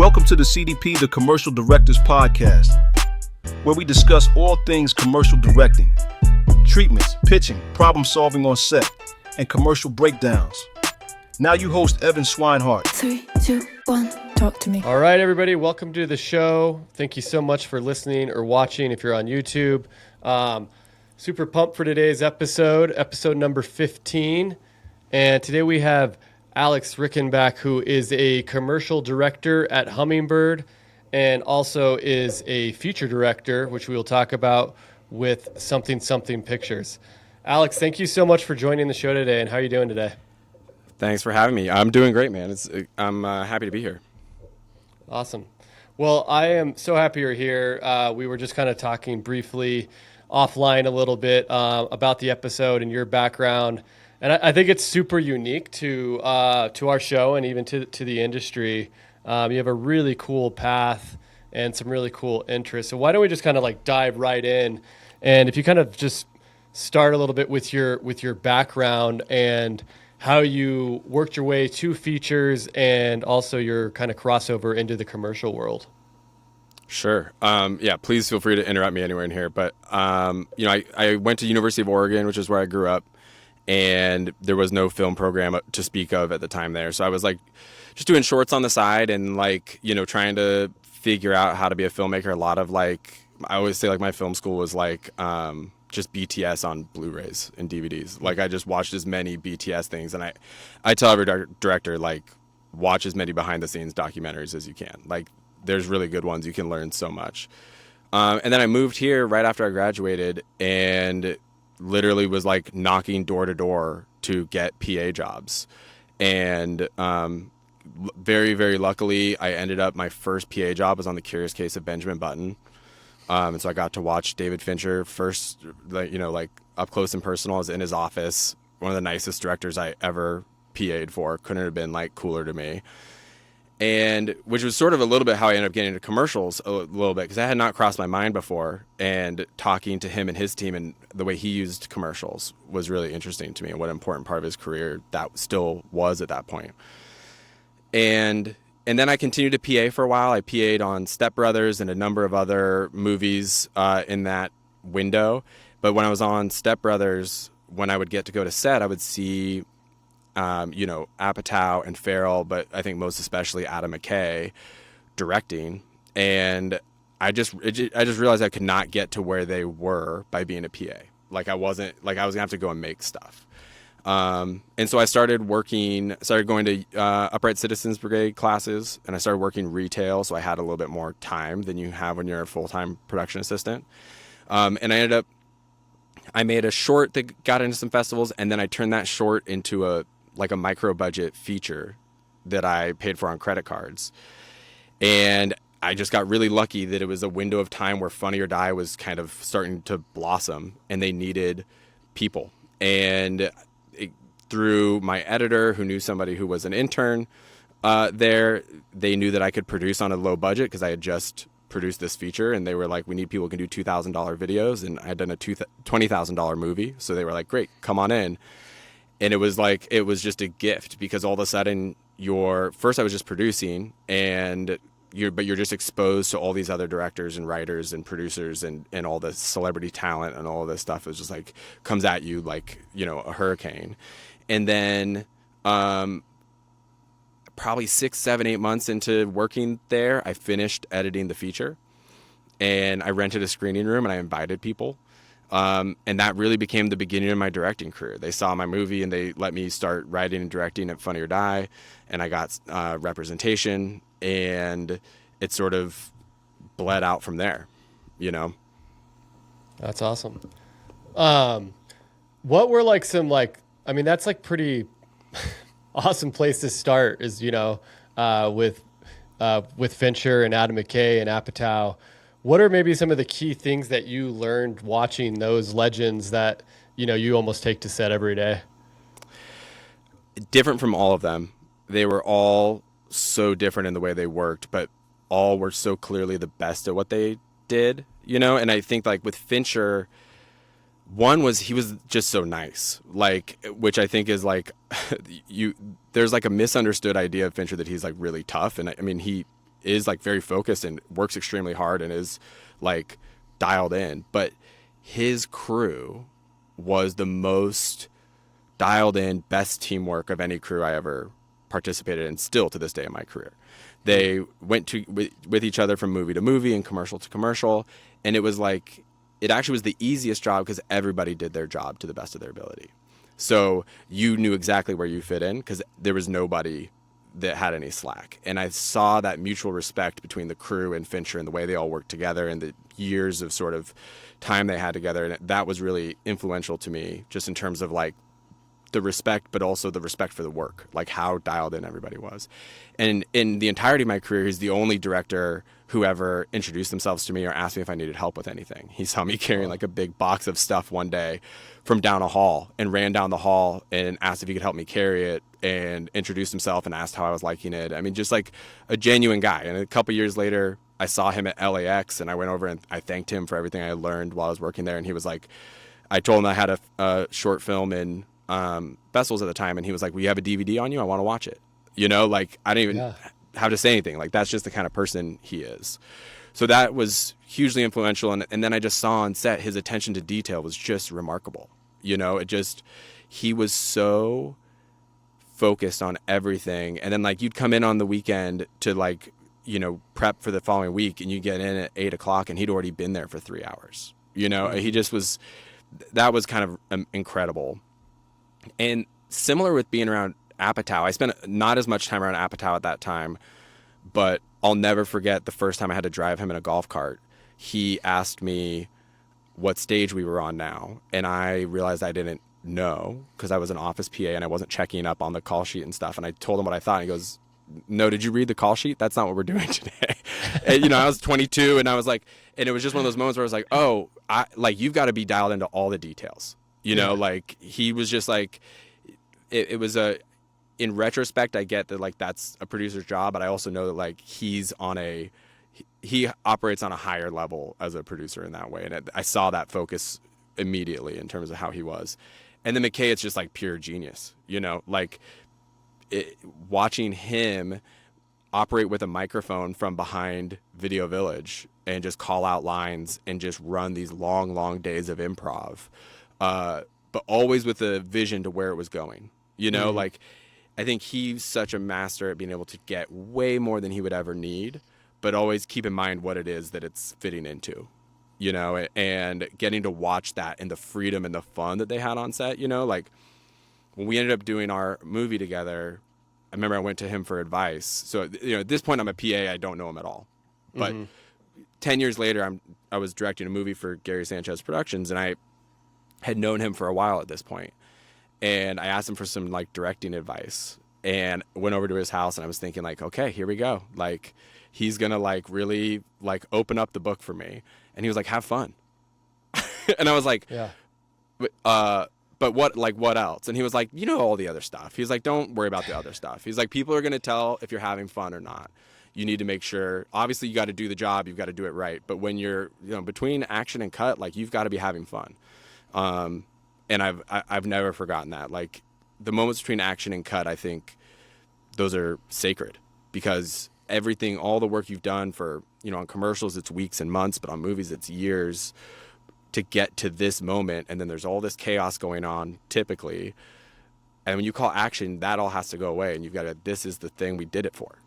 Welcome to the CDP, the Commercial Directors Podcast, where we discuss all things commercial directing, treatments, pitching, problem solving on set, and commercial breakdowns. Now you host Evan Swinehart. 3, 2, 1, talk to me. All right, everybody, welcome to the show. Thank you so much for listening or watching if you're on YouTube. Super pumped for today's episode number 15. And today we have Alex Richanbach, who is a commercial director at Hummingbird and also is a feature director, which we will talk about with Something Something Pictures. Alex, thank you so much for joining the show today. And how are you doing today? Thanks for having me. I'm doing great, man. I'm happy to be here. Awesome. Well, I am so happy you're here. We were just kind of talking briefly offline a little bit about the episode and your background. And I think it's super unique to our show and even to the industry. You have a really cool path and some really cool interests. So why don't we just kind of like dive right in? And if you kind of just start a little bit with your background and how you worked your way to features and also your kind of crossover into the commercial world. Sure. Yeah, please feel free to interrupt me anywhere in here. But, I went to University of Oregon, which is where I grew up, and there was no film program to speak of at the time there. So I was like just doing shorts on the side and like, trying to figure out how to be a filmmaker. A lot of like, I always say like my film school was like, just BTS on Blu-rays and DVDs. Like I just watched as many BTS things, and I tell every director, like, watch as many behind the scenes documentaries as you can. Like there's really good ones. You can learn so much. And then I moved here right after I graduated and literally was like knocking door to door to get PA jobs. And very, very luckily I ended up, my first PA job was on The Curious Case of Benjamin Button. And so I got to watch David Fincher first, like up close and personal. I was in his office. One of the nicest directors I ever PA'd for. Couldn't have been like cooler to me. And which was sort of a little bit how I ended up getting into commercials a little bit, because that had not crossed my mind before. And talking to him and his team and the way he used commercials was really interesting to me, and what an important part of his career that still was at that point. And then I continued to PA for a while. I PA'd on Step Brothers and a number of other movies in that window. But when I was on Step Brothers, when I would get to go to set, I would see, Apatow and Farrell, but I think most especially Adam McKay directing. And I just realized I could not get to where they were by being a PA. I was gonna have to go and make stuff. And so I started going to Upright Citizens Brigade classes, and I started working retail, so I had a little bit more time than you have when you're a full-time production assistant. And I made a short that got into some festivals, and then I turned that short into a micro-budget feature that I paid for on credit cards. And I just got really lucky that it was a window of time where Funny or Die was kind of starting to blossom, and they needed people. And through my editor, who knew somebody who was an intern there, they knew that I could produce on a low budget because I had just produced this feature, and they were like, we need people who can do $2,000 videos, and I had done a $20,000 movie, so they were like, great, come on in. And it was just a gift, because all of a sudden first I was just producing, but you're just exposed to all these other directors and writers and producers and all this celebrity talent and all of this stuff. It was just like comes at you like, a hurricane. And then probably 6, 7, 8 months into working there, I finished editing the feature, and I rented a screening room and I invited people. And that really became the beginning of my directing career. They saw my movie and they let me start writing and directing at Funny or Die, and I got representation, and it sort of bled out from there, That's awesome. What were that's like pretty awesome place to start is, with Fincher and Adam McKay and Apatow. What are maybe some of the key things that you learned watching those legends that, you almost take to set every day? Different from all of them. They were all so different in the way they worked, but all were so clearly the best at what they did, And I think with Fincher, one was he was just so nice, which I think is there's a misunderstood idea of Fincher that he's really tough. And I mean, is like very focused and works extremely hard and is like dialed in. But his crew was the most dialed in, best teamwork of any crew I ever participated in, still to this day in my career. They went with each other from movie to movie and commercial to commercial. And it was like, it actually was the easiest job because everybody did their job to the best of their ability. So you knew exactly where you fit in because there was nobody that had any slack. And I saw that mutual respect between the crew and Fincher and the way they all worked together and the years of sort of time they had together. And that was really influential to me, just in terms of like the respect, but also the respect for the work, like how dialed in everybody was. And in the entirety of my career, he's the only director who ever introduced themselves to me or asked me if I needed help with anything. He saw me carrying like a big box of stuff one day from down a hall and ran down the hall and asked if he could help me carry it, and introduced himself and asked how I was liking it. I mean, just like a genuine guy. And a couple years later, I saw him at LAX and I went over and I thanked him for everything I learned while I was working there. And he was like, I told him I had a short film in Bestels at the time, and he was like, well, you have a DVD on you? I want to watch it. You know, like I didn't even have to say anything. Like that's just the kind of person he is. So that was hugely influential. And then I just saw on set his attention to detail was just remarkable. You know, he was so focused on everything. And then like you'd come in on the weekend to like, you know, prep for the following week, and you get in at 8:00 and he'd already been there for 3 hours. You know, he just was, that was kind of incredible. And similar with being around Apatow, I spent not as much time around Apatow at that time, but I'll never forget the first time I had to drive him in a golf cart. He asked me what stage we were on now, and I realized I didn't know because I was an office PA and I wasn't checking up on the call sheet and stuff. And I told him what I thought, and he goes, no, did you read the call sheet? That's not what we're doing today. And, you know, I was 22, and I was like, and it was just one of those moments where I was like, oh, you've got to be dialed into all the details. You know, like he was just like, it was in retrospect, I get that like that's a producer's job, but I also know that like he operates on a higher level as a producer in that way. And I saw that focus immediately in terms of how he was. And then McKay, it's just like pure genius, you know, like watching him operate with a microphone from behind Video Village and just call out lines and just run these long, long days of improv. But always with a vision to where it was going, you know, like I think he's such a master at being able to get way more than he would ever need, but always keep in mind what it is that it's fitting into, you know, and getting to watch that and the freedom and the fun that they had on set, you know, like when we ended up doing our movie together, I remember I went to him for advice. So, you know, at this point I'm a PA, I don't know him at all, but 10 years later, I was directing a movie for Gary Sanchez Productions, and I had known him for a while at this point. And I asked him for some like directing advice, and went over to his house, and I was thinking like, okay, here we go. Like he's going to like really like open up the book for me. And he was like, have fun. And I was like, but what else? And he was like, you know, all the other stuff. He's like, don't worry about the other stuff. He's like, people are going to tell if you're having fun or not. You need to make sure, obviously you got to do the job. You've got to do it right. But when you're, you know, between action and cut, like you've got to be having fun. And I've never forgotten that. Like the moments between action and cut, I think those are sacred because everything, all the work you've done for, you know, on commercials, it's weeks and months, but on movies, it's years to get to this moment. And then there's all this chaos going on typically. And when you call action, that all has to go away. And you've got to, this is the thing we did it for,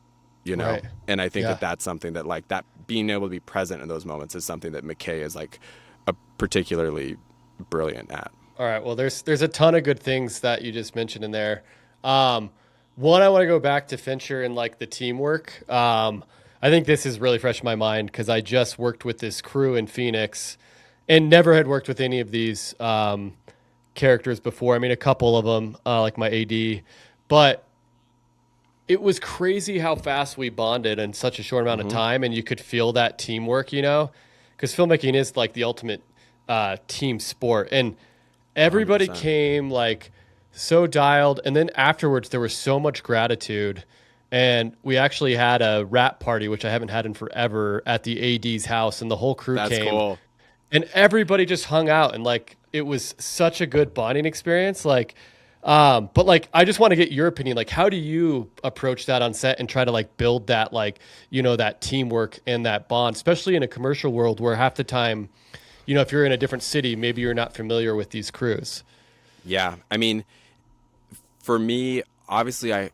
you know? Right. And I think that that's something that like that being able to be present in those moments is something that McKay is like a particularly brilliant at. All right. Well, there's a ton of good things that you just mentioned in there. One, I want to go back to Fincher and like the teamwork. I think this is really fresh in my mind because I just worked with this crew in Phoenix and never had worked with any of these characters before. I mean, a couple of them, like my AD, but it was crazy how fast we bonded in such a short amount of time, and you could feel that teamwork, you know, because filmmaking is like the ultimate team sport, and everybody 100%. came like so dialed. And then afterwards there was so much gratitude, and we actually had a rap party, which I haven't had in forever, at the AD's house, and the whole crew came. That's cool. And everybody just hung out, and like it was such a good bonding experience. Like But like, I just want to get your opinion. Like, how do you approach that on set and try to like build that, like, that teamwork and that bond, especially in a commercial world where half the time, if you're in a different city, maybe you're not familiar with these crews. Yeah. I mean, for me, obviously, I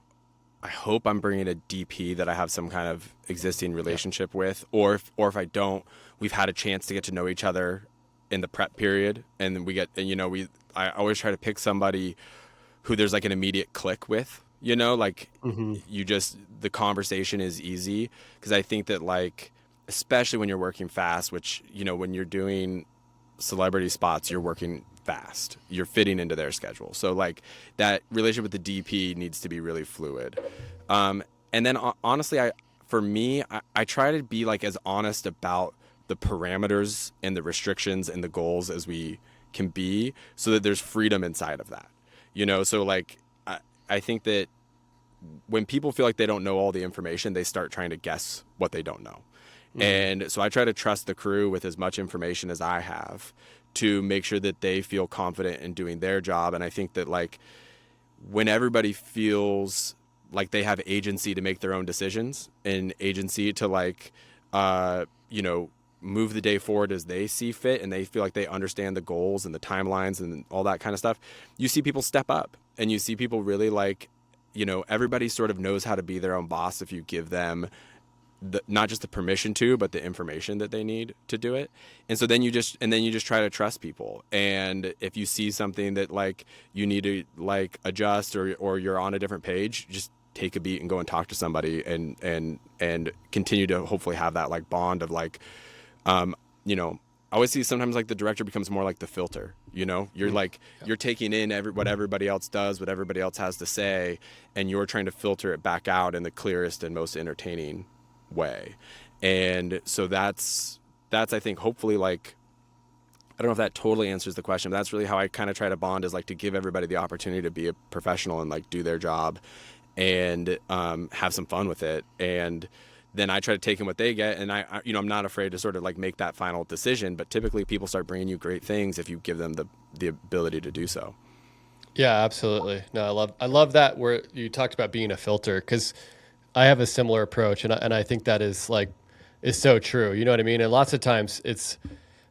hope I'm bringing a DP that I have some kind of existing relationship with, or if I don't, we've had a chance to get to know each other in the prep period, and I always try to pick somebody who there's like an immediate click with, like the conversation is easy, because I think that, like, especially when you're working fast, which, when you're doing celebrity spots, you're working fast, you're fitting into their schedule. So like that relationship with the DP needs to be really fluid. And then honestly, I try to be like as honest about the parameters and the restrictions and the goals as we can be, so that there's freedom inside of that, so like, I think that when people feel like they don't know all the information, they start trying to guess what they don't know. And so I try to trust the crew with as much information as I have to make sure that they feel confident in doing their job. And I think that, like, when everybody feels like they have agency to make their own decisions and agency to, like, move the day forward as they see fit, and they feel like they understand the goals and the timelines and all that kind of stuff, you see people step up, and you see people really, like, everybody sort of knows how to be their own boss if you give them not just the permission to, but the information that they need to do it. And so then you just try to trust people. And if you see something that, like, you need to, like, adjust, or you're on a different page, just take a beat and go and talk to somebody, and continue to hopefully have that, like, bond of, like, I always see sometimes, like, the director becomes more like the filter, you're like, you're taking in what everybody else does, what everybody else has to say, and you're trying to filter it back out in the clearest and most entertaining way. And so that's I think, hopefully, like, I don't know if that totally answers the question, but that's really how I kind of try to bond, is like to give everybody the opportunity to be a professional and, like, do their job, and have some fun with it. And then I try to take in what they get, and I'm not afraid to sort of, like, make that final decision. But typically people start bringing you great things if you give them the ability to do so. Yeah, absolutely. No, I love that, where you talked about being a filter, because I have a similar approach, and I think that is so true. You know what I mean? And lots of times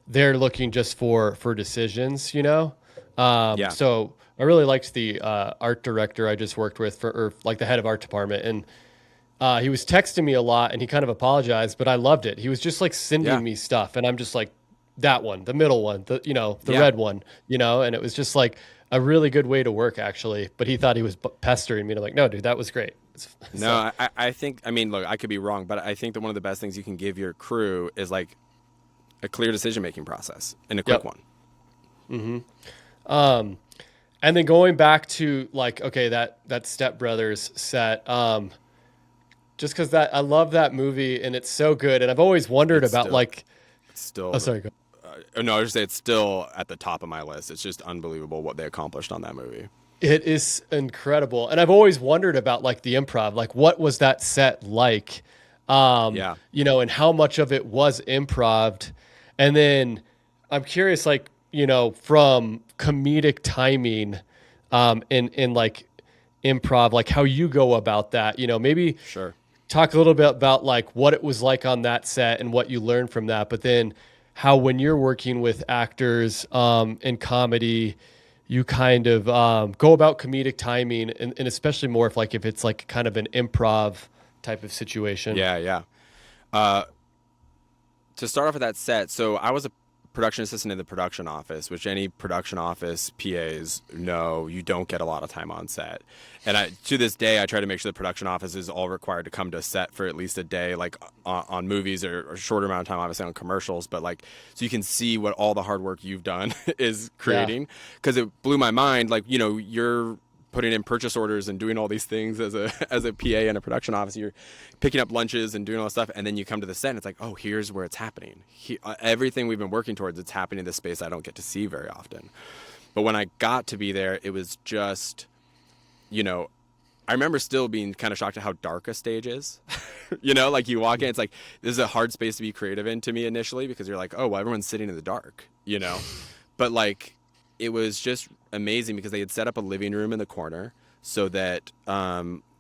they're looking just for decisions, Yeah. So I really liked the art director I just worked with, or like the head of art department, and he was texting me a lot, and he kind of apologized, but I loved it. He was just like sending me stuff, and I'm just like, that one, the middle one, the red one, and it was just like a really good way to work, actually. But he thought he was pestering me, and I'm like, no, dude, that was great. No, I think, look, I could be wrong, but I think that one of the best things you can give your crew is, like, a clear decision-making process, and a quick one. And then going back to, like, okay, that Step Brothers set, just because I love that movie, and it's so good. And I've always wondered about, like, it's still, oh, sorry, go. No, I was just say it's still at the top of my list. It's just unbelievable what they accomplished on that movie. It is incredible. And I've always wondered about, like, the improv, like, what was that set like? And how much of it was improv. And then I'm curious, like, from comedic timing, in like improv, like how you go about that, maybe Sure. talk a little bit about, like, what it was like on that set and what you learned from that. But then how, when you're working with actors, in comedy, you kind of go about comedic timing, and especially more if it's like kind of an improv type of situation. Yeah. To start off with that set, so I was a production assistant in the production office, which any production office PAs know you don't get a lot of time on set. And to this day, I try to make sure the production office is all required to come to set for at least a day, like on movies, or a shorter amount of time, obviously on commercials, but, like, so you can see what all the hard work you've done is creating. Because it blew my mind, like, you're putting in purchase orders and doing all these things as a PA in a production office. You're picking up lunches and doing all this stuff, and then you come to the set and it's like, oh, here's where it's happening. Everything we've been working towards, it's happening in this space I don't get to see very often. But when I got to be there, it was just, I remember still being kind of shocked at how dark a stage is. Like, you walk in, it's like, this is a hard space to be creative in, to me initially, because you're like, oh, well, everyone's sitting in the dark, But, like, it was just amazing because they had set up a living room in the corner so that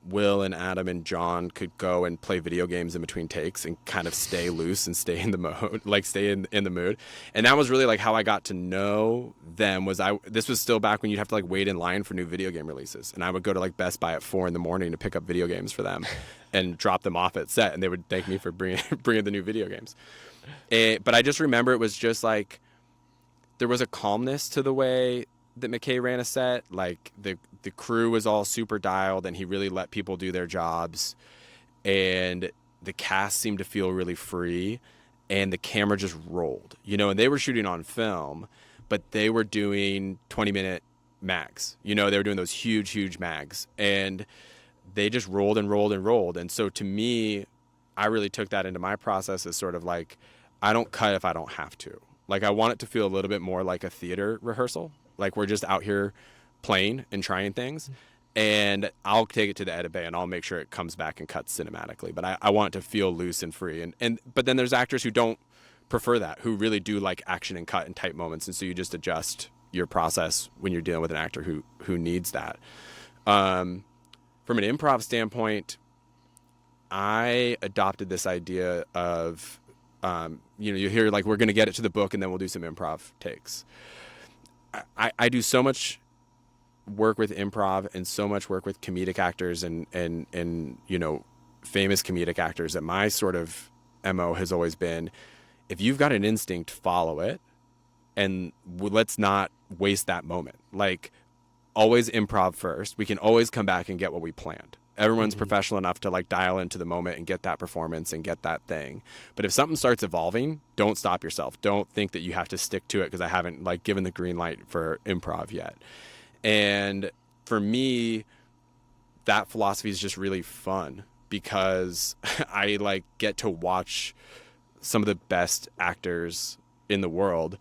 Will and Adam and John could go and play video games in between takes and kind of stay loose and stay in the mode, like stay in the mood. And that was really like how I got to know them. This was still back when you'd have to like wait in line for new video game releases, and I would go to like Best Buy at 4 a.m. to pick up video games for them and drop them off at set, and they would thank me for bringing the new video games. But I just remember it was just like there was a calmness to the way that McKay ran a set. Like the crew was all super dialed, and he really let people do their jobs, and the cast seemed to feel really free, and the camera just rolled, and they were shooting on film, but they were doing 20-minute mags, they were doing those huge mags, and they just rolled and rolled and rolled. And so to me, I really took that into my process as sort of like, I don't cut if I don't have to. Like, I want it to feel a little bit more like a theater rehearsal. Like, we're just out here playing and trying things, and I'll take it to the edit bay and I'll make sure it comes back and cuts cinematically. But I want it to feel loose and free. But then there's actors who don't prefer that, who really do like action and cut and tight moments. And so you just adjust your process when you're dealing with an actor who needs that. From an improv standpoint, I adopted this idea of, you hear like, we're going to get it to the book and then we'll do some improv takes. I do so much work with improv and so much work with comedic actors and famous comedic actors that my sort of MO has always been, if you've got an instinct, follow it, and let's not waste that moment. Like, always improv first. We can always come back and get what we planned. Everyone's professional enough to like dial into the moment and get that performance and get that thing. But if something starts evolving, don't stop yourself. Don't think that you have to stick to it because I haven't like given the green light for improv yet. And for me, that philosophy is just really fun because I like get to watch some of the best actors in the world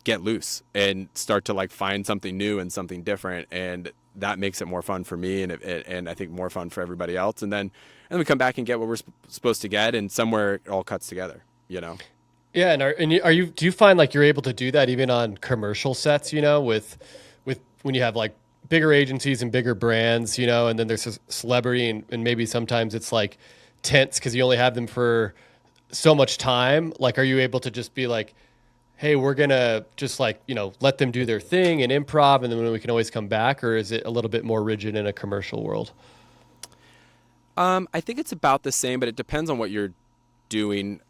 get loose and start to like find something new and something different, and that makes it more fun for me and I think more fun for everybody else. And then we come back and get what we're supposed to get, and somewhere it all cuts together, Yeah, and do you find like you're able to do that even on commercial sets, with when you have like bigger agencies and bigger brands, and then there's a celebrity and maybe sometimes it's like tense because you only have them for so much time. Like, are you able to just be like, hey, we're going to just like, let them do their thing and improv, and then we can always come back? Or is it a little bit more rigid in a commercial world? I think it's about the same, but it depends on what you're doing,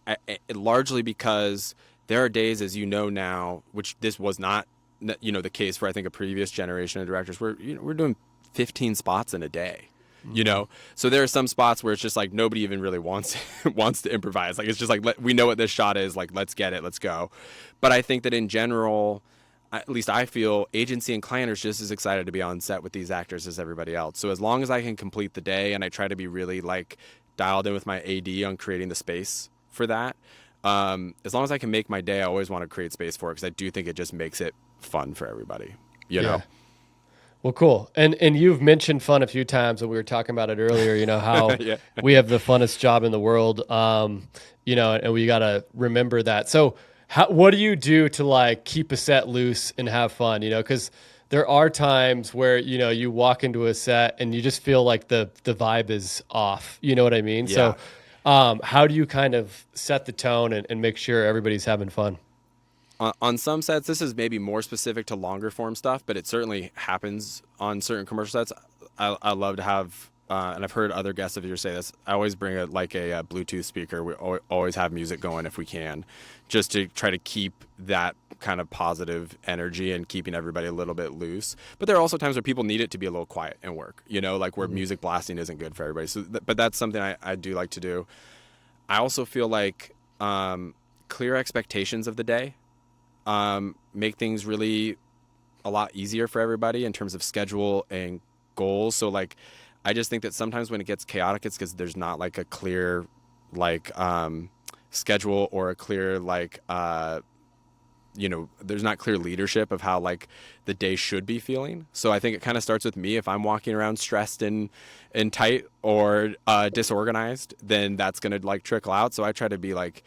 largely because there are days, as now, which this was not, the case for, I think, a previous generation of directors, where, we're doing 15 spots in a day. So there are some spots where it's just like nobody even really wants to improvise. Like, it's just like, we know what this shot is, like, let's get it, let's go. But I think that in general, at least I feel, agency and client are just as excited to be on set with these actors as everybody else. So as long as I can complete the day, and I try to be really like dialed in with my AD on creating the space for that, as long as I can make my day, I always want to create space for it, because I do think it just makes it fun for everybody, know? Well, cool. And you've mentioned fun a few times, and we were talking about it earlier, how we have the funnest job in the world, and we got to remember that. So what do you do to like keep a set loose and have fun, because there are times where, you walk into a set and you just feel like the vibe is off, you know what I mean? Yeah. So how do you kind of set the tone and make sure everybody's having fun? On some sets, this is maybe more specific to longer form stuff, but it certainly happens on certain commercial sets. I love to have, and I've heard other guests of yours say this, I always bring a Bluetooth speaker. We always have music going if we can, just to try to keep that kind of positive energy and keeping everybody a little bit loose. But there are also times where people need it to be a little quiet and work, like where music blasting isn't good for everybody. So, but that's something I do like to do. I also feel like clear expectations of the day make things really a lot easier for everybody in terms of schedule and goals. So like, I just think that sometimes when it gets chaotic, it's because there's not like a clear schedule or a clear there's not clear leadership of how like the day should be feeling. So I think it kind of starts with me. If I'm walking around stressed and tight or disorganized, then that's going to like trickle out. So I try to be like,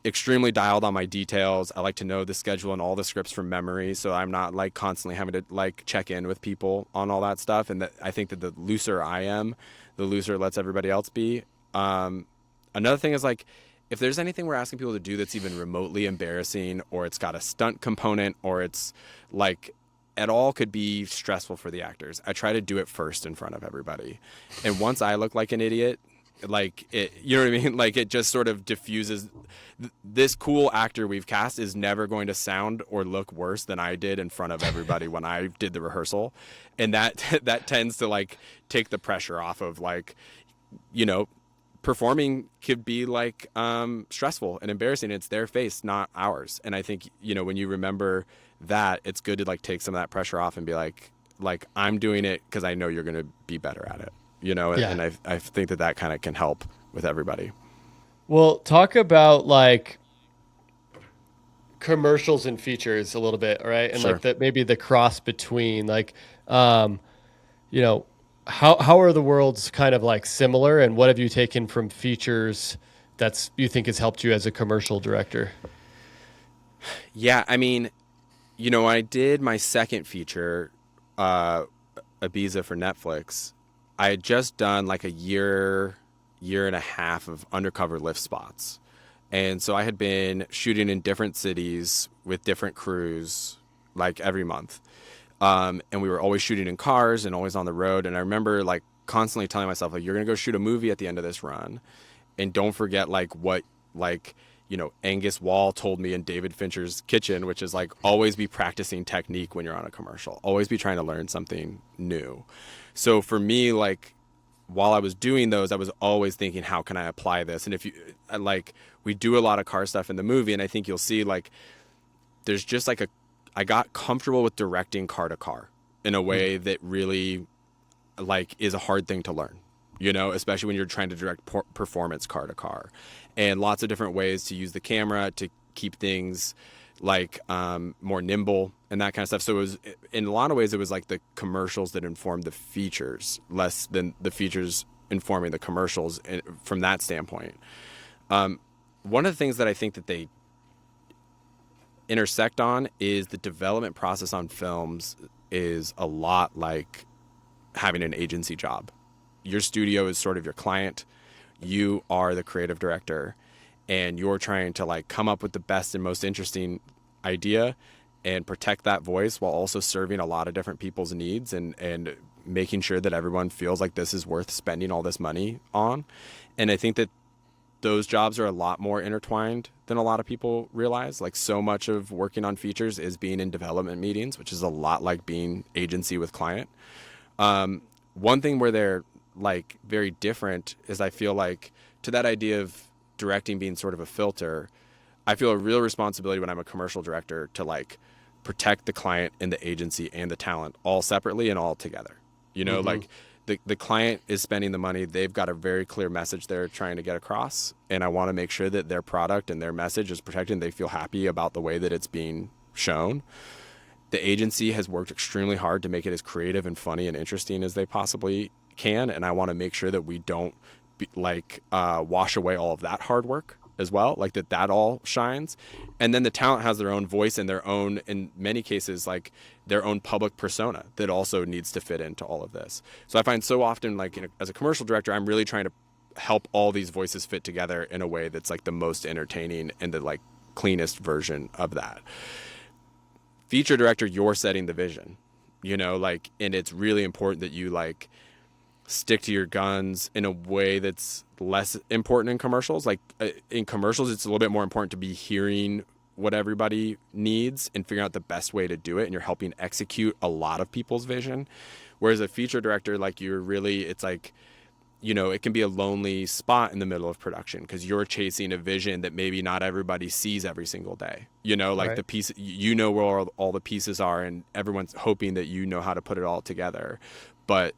extremely dialed on my details. I like to know the schedule and all the scripts from memory, so I'm not like constantly having to like check in with people on all that stuff. And that I think that the looser I am, the looser it lets everybody else be. Another thing is like, if there's anything we're asking people to do that's even remotely embarrassing, or it's got a stunt component, or it's like at all could be stressful for the actors, I try to do it first in front of everybody. And once I look like an idiot, like it, you know what I mean? Like it just sort of diffuses. This cool actor we've cast is never going to sound or look worse than I did in front of everybody when I did the rehearsal. And that tends to like take the pressure off of like, you know, performing could be like stressful and embarrassing. It's their face, not ours. And I think, you know, when you remember that, it's good to like take some of that pressure off and be like I'm doing it because I know you're going to be better at it, you know? Yeah. And I think that kind of can help with everybody. Well, talk about like commercials and features a little bit, right? And Sure. like that, maybe the cross between like, you know, how are the worlds kind of like similar, and what have you taken from features that's you think has helped you as a commercial director? Yeah, I mean, you know, I did my second feature, Ibiza for Netflix. I had just done like a year and a half of undercover lift spots. And so I had been shooting in different cities with different crews like every month. And we were always shooting in cars and always on the road. And I remember like constantly telling myself, like, you're going to go shoot a movie at the end of this run. And don't forget like what, like, you know, Angus Wall told me in David Fincher's Kitchen, which is like, always be practicing technique when you're on a commercial, always be trying to learn something new. So for me, like, while I was doing those, I was always thinking, how can I apply this? And if you like, we do a lot of car stuff in the movie, and I think you'll see like, there's just like I got comfortable with directing car to car in a way that really like is a hard thing to learn, you know, especially when you're trying to direct performance car to car, and lots of different ways to use the camera to keep things like more nimble and that kind of stuff. So it was, in a lot of ways, it was like the commercials that informed the features less than the features informing the commercials from that standpoint. One of the things that I think that they intersect on is the development process on films is a lot like having an agency job. Your studio is sort of your client. You are the creative director, and you're trying to like come up with the best and most interesting idea and protect that voice while also serving a lot of different people's needs and making sure that everyone feels like this is worth spending all this money on. And I think that those jobs are a lot more intertwined than a lot of people realize. Like, so much of working on features is being in development meetings, which is a lot like being agency with client. One thing where they're like very different is I feel like, to that idea of directing being sort of a filter, I feel a real responsibility when I'm a commercial director to like protect the client and the agency and the talent all separately and all together. You know, like the client is spending the money. They've got a very clear message they're trying to get across. And I want to make sure that their product and their message is protected and they feel happy about the way that it's being shown. The agency has worked extremely hard to make it as creative and funny and interesting as they possibly can. And I want to make sure that we don't wash away all of that hard work as well, like that all shines. And then the talent has their own voice and their own, in many cases, like their own public persona that also needs to fit into all of this. So I find so often, like, as a commercial director, I'm really trying to help all these voices fit together in a way that's like the most entertaining and the like cleanest version of that. Feature director, you're setting the vision, you know, like, and it's really important that you like stick to your guns in a way that's less important in commercials. Like in commercials, it's a little bit more important to be hearing what everybody needs and figuring out the best way to do it. And you're helping execute a lot of people's vision. Whereas a feature director, like it's like, you know, it can be a lonely spot in the middle of production because you're chasing a vision that maybe not everybody sees every single day. You know, like the piece, you know, where all the pieces are, and everyone's hoping that you know how to put it all together. But,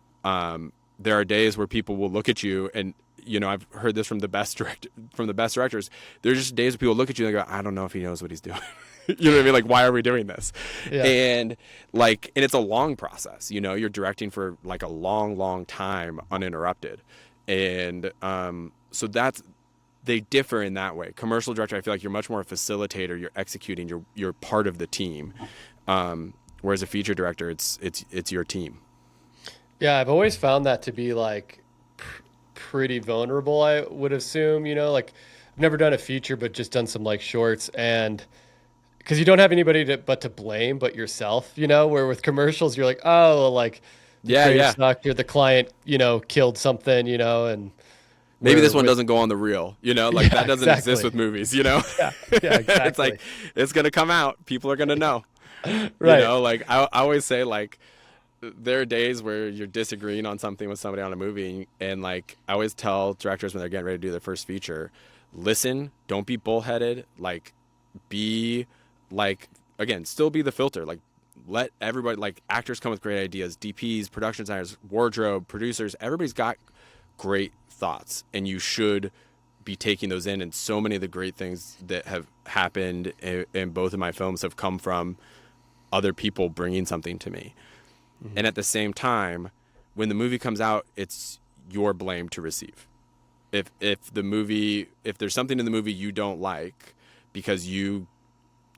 there are days where people will look at you, and you know, I've heard this from the best directors. There's just days where people look at you and they go, I don't know if he knows what he's doing. You know what I mean? Like, why are we doing this? Yeah. And it's a long process. You know, you're directing for like a long, long time uninterrupted, and so they differ in that way. Commercial director, I feel like you're much more a facilitator. You're executing. You're part of the team. Whereas a feature director, it's your team. Yeah, I've always found that to be like pretty vulnerable, I would assume, like I've never done a feature, but just done some like shorts, and because you don't have anybody to blame but yourself, where with commercials, you're like, oh, well, like the creative sucked, or the client, killed something, and maybe this one doesn't go on the reel, like that doesn't exist with movies, Yeah, exactly. It's like, it's going to come out. People are going to know, right. Like I always say, like, there are days where you're disagreeing on something with somebody on a movie, and like I always tell directors when they're getting ready to do their first feature, listen, don't be bullheaded, like be like, again, still be the filter, like let everybody, like actors come with great ideas, DPs, production designers, wardrobe, producers, everybody's got great thoughts, and you should be taking those in. And so many of the great things that have happened in both of my films have come from other people bringing something to me. Mm-hmm. And at the same time, when the movie comes out, it's your blame to receive. If there's something in the movie you don't like because you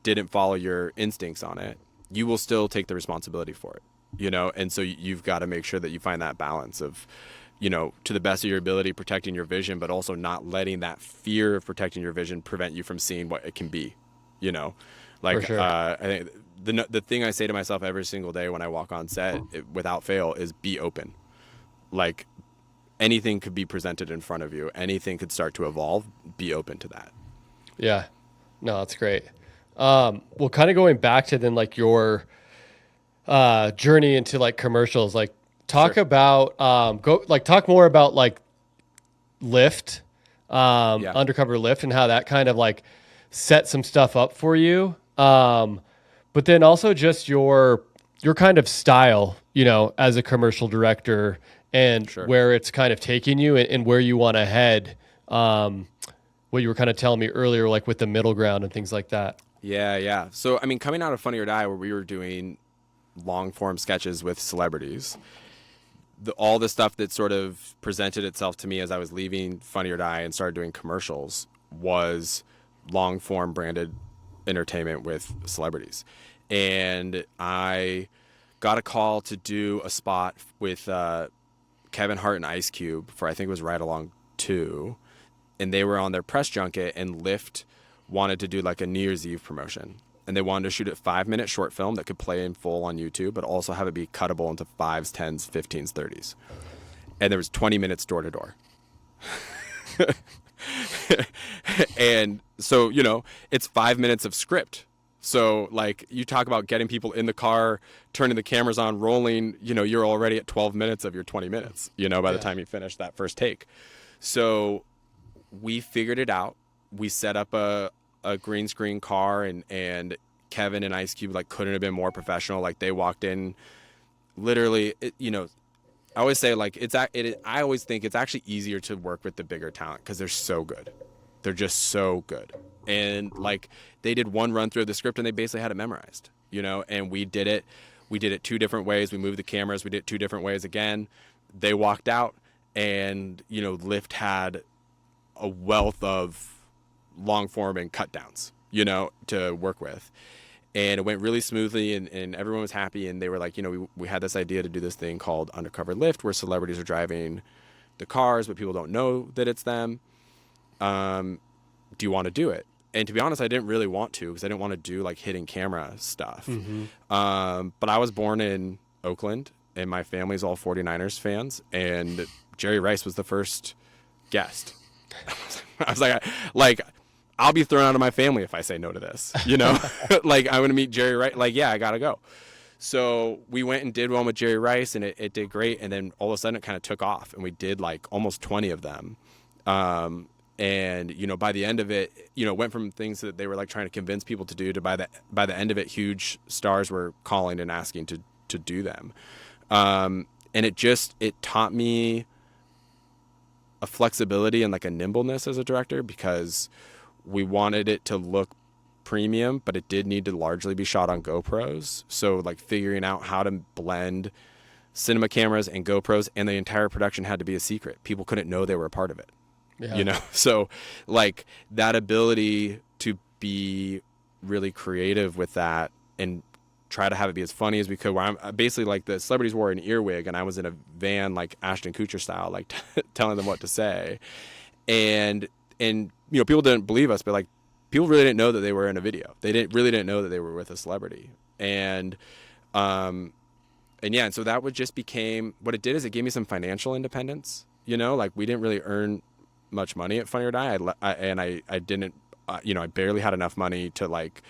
didn't follow your instincts on it, you will still take the responsibility for it, And so you've got to make sure that you find that balance of, to the best of your ability, protecting your vision, but also not letting that fear of protecting your vision prevent you from seeing what it can be, Like, for sure. I think the thing I say to myself every single day when I walk on set, without fail, is be open. Like, anything could be presented in front of you. Anything could start to evolve. Be open to that. Yeah. No, that's great. Well, kind of going back to then like your journey into like commercials, like talk Sure. about talk more about like Lyft, Undercover Lyft, and how that kind of like set some stuff up for you. But then also just your kind of style, as a commercial director, and Sure. where it's kind of taking you and where you want to head. What you were kind of telling me earlier, like with the middle ground and things like that. Yeah. So, I mean, coming out of Funny or Die, where we were doing long form sketches with celebrities, all the stuff that sort of presented itself to me as I was leaving Funny or Die and started doing commercials was long form branded entertainment with celebrities. And I got a call to do a spot with Kevin Hart and Ice Cube for, I think it was Ride Along 2. And they were on their press junket, and Lyft wanted to do like a New Year's Eve promotion. And they wanted to shoot a 5-minute short film that could play in full on YouTube, but also have it be cuttable into 5s, 10s, 15s, 30s. And there was 20 minutes door to door. And so, it's 5 minutes of script. So like, you talk about getting people in the car, turning the cameras on, rolling, you're already at 12 minutes of your 20 minutes, by the time you finish that first take. So we figured it out. We set up a green screen car, and Kevin and Ice Cube like couldn't have been more professional. Like, they walked in literally, I always say, like, I always think it's actually easier to work with the bigger talent because they're so good. They're just so good. And like, they did one run through of the script and they basically had it memorized, and we did it 2 different ways. We moved the cameras. We did it 2 different ways again. They walked out, and, Lyft had a wealth of long form and cut downs, to work with. And it went really smoothly, and everyone was happy. And they were like, we had this idea to do this thing called Undercover Lyft, where celebrities are driving the cars, but people don't know that it's them. Do you want to do it? And to be honest, I didn't really want to, because I didn't want to do like hidden camera stuff. Mm-hmm. But I was born in Oakland, and my family's all 49ers fans. And Jerry Rice was the first guest. I was like, I'll be thrown out of my family if I say no to this, like, I'm going to meet Jerry Rice. Like, yeah, I got to go. So we went and did one with Jerry Rice, and it did great. And then all of a sudden it kind of took off, and we did like almost 20 of them. And, by the end of it, it went from things that they were like trying to convince people to do to by the end of it, huge stars were calling and asking to do them. And it taught me a flexibility and like a nimbleness as a director, because we wanted it to look premium, but it did need to largely be shot on GoPros. So like figuring out how to blend cinema cameras and GoPros, and the entire production had to be a secret. People couldn't know they were a part of it. you know? So like that ability to be really creative with that and try to have it be as funny as we could, where I'm basically like the celebrities wore an earwig and I was in a van, like Ashton Kutcher style, like telling them what to say. And, you know, people didn't believe us, but like people really didn't know that they were in a video. They really didn't know that they were with a celebrity. And yeah, and so that would just became, what it did is it gave me some financial independence, you know, like we didn't really earn much money at Funny or Die. I didn't, you know, I barely had enough money to like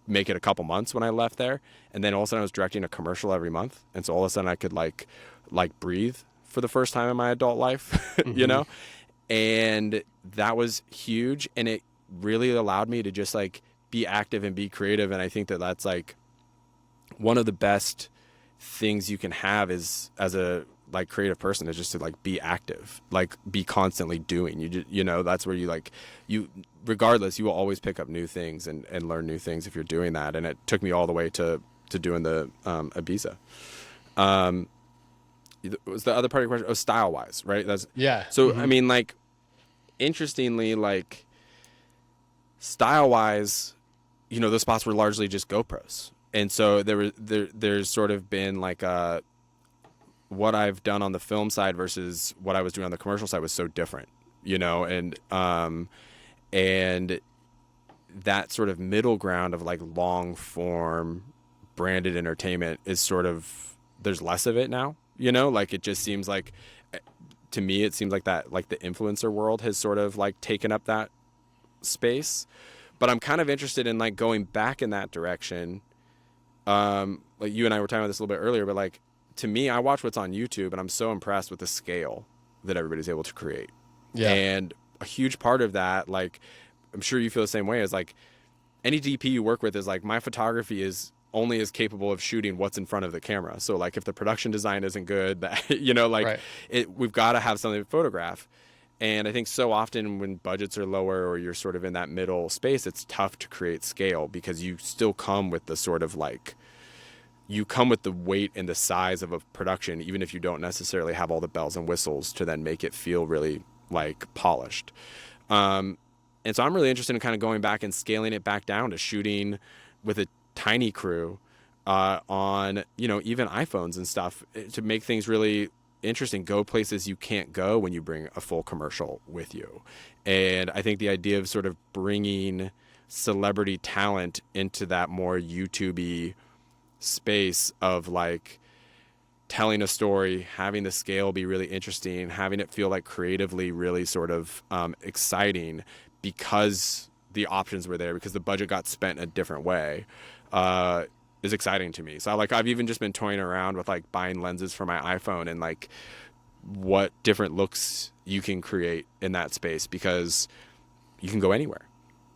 make it a couple months when I left there. And then all of a sudden I was directing a commercial every month. And so all of a sudden I could like breathe for the first time in my adult life, you know? And that was huge. And it really allowed me to just like be active and be creative. And I think that that's like one of the best things you can have is as a like creative person is just to like be active, like be constantly doing. You know, that's where you regardless, you will always pick up new things and learn new things if you're doing that. And it took me all the way to doing the Ibiza. Was the other part of your question? Oh, style wise, right? That's So I mean, like, interestingly, like style wise, you know, those spots were largely just GoPros. And so there's sort of been like what I've done on the film side versus what I was doing on the commercial side was so different, you know, and that sort of middle ground of like long form branded entertainment is sort of, there's less of it now, you know, like it just seems like, to me, it seems like that, like the influencer world has sort of like taken up that space, but I'm kind of interested in like going back in that direction. Like you and I were talking about this a little bit earlier, but like, to me, I watch what's on YouTube and I'm so impressed with the scale that everybody's able to create. Yeah. And a huge part of that, like, I'm sure you feel the same way, is like any DP you work with is like, my photography is only as capable of shooting what's in front of the camera. So like if the production design isn't good, that, you know, like we've got to have something to photograph. And I think so often when budgets are lower or you're sort of in that middle space, it's tough to create scale because you still come with the sort of like, you come with the weight and the size of a production, even if you don't necessarily have all the bells and whistles to then make it feel really like polished. And so I'm really interested in kind of going back and scaling it back down to shooting with a tiny crew on, you know, even iPhones and stuff to make things really interesting, go places you can't go when you bring a full commercial with you. And I think the idea of sort of bringing celebrity talent into that more YouTube-y space of like telling a story, having the scale be really interesting, having it feel like creatively really sort of exciting because the options were there, because the budget got spent in a different way, is exciting to me. So like I've even just been toying around with like buying lenses for my iPhone and like what different looks you can create in that space, because you can go anywhere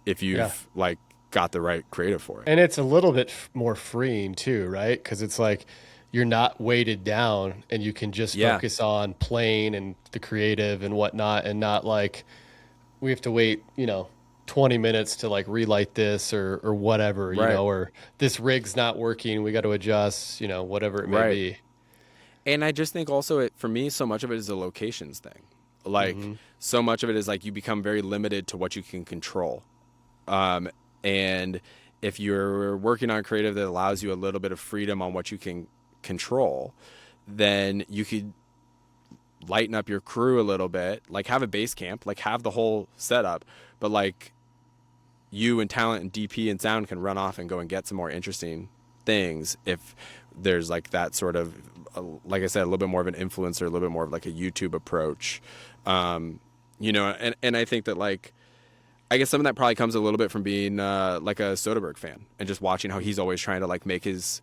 if you've like got the right creative for it. And it's a little bit more freeing too, right? Because it's like you're not weighted down and you can just focus on playing and the creative and whatnot, and not like we have to wait, you know, 20 minutes to like relight this or whatever, you know, or this rig's not working, we got to adjust, you know, whatever it may be. And I just think also for me, so much of it is a locations thing. Like so much of it is like you become very limited to what you can control. And if you're working on creative that allows you a little bit of freedom on what you can control, then you could lighten up your crew a little bit, like have a base camp, like have the whole setup, but like you and talent and DP and sound can run off and go and get some more interesting things if there's like that sort of, like I said, a little bit more of an influencer, a little bit more of like a YouTube approach. You know, and I think that like, I guess some of that probably comes a little bit from being like a Soderbergh fan and just watching how he's always trying to like make his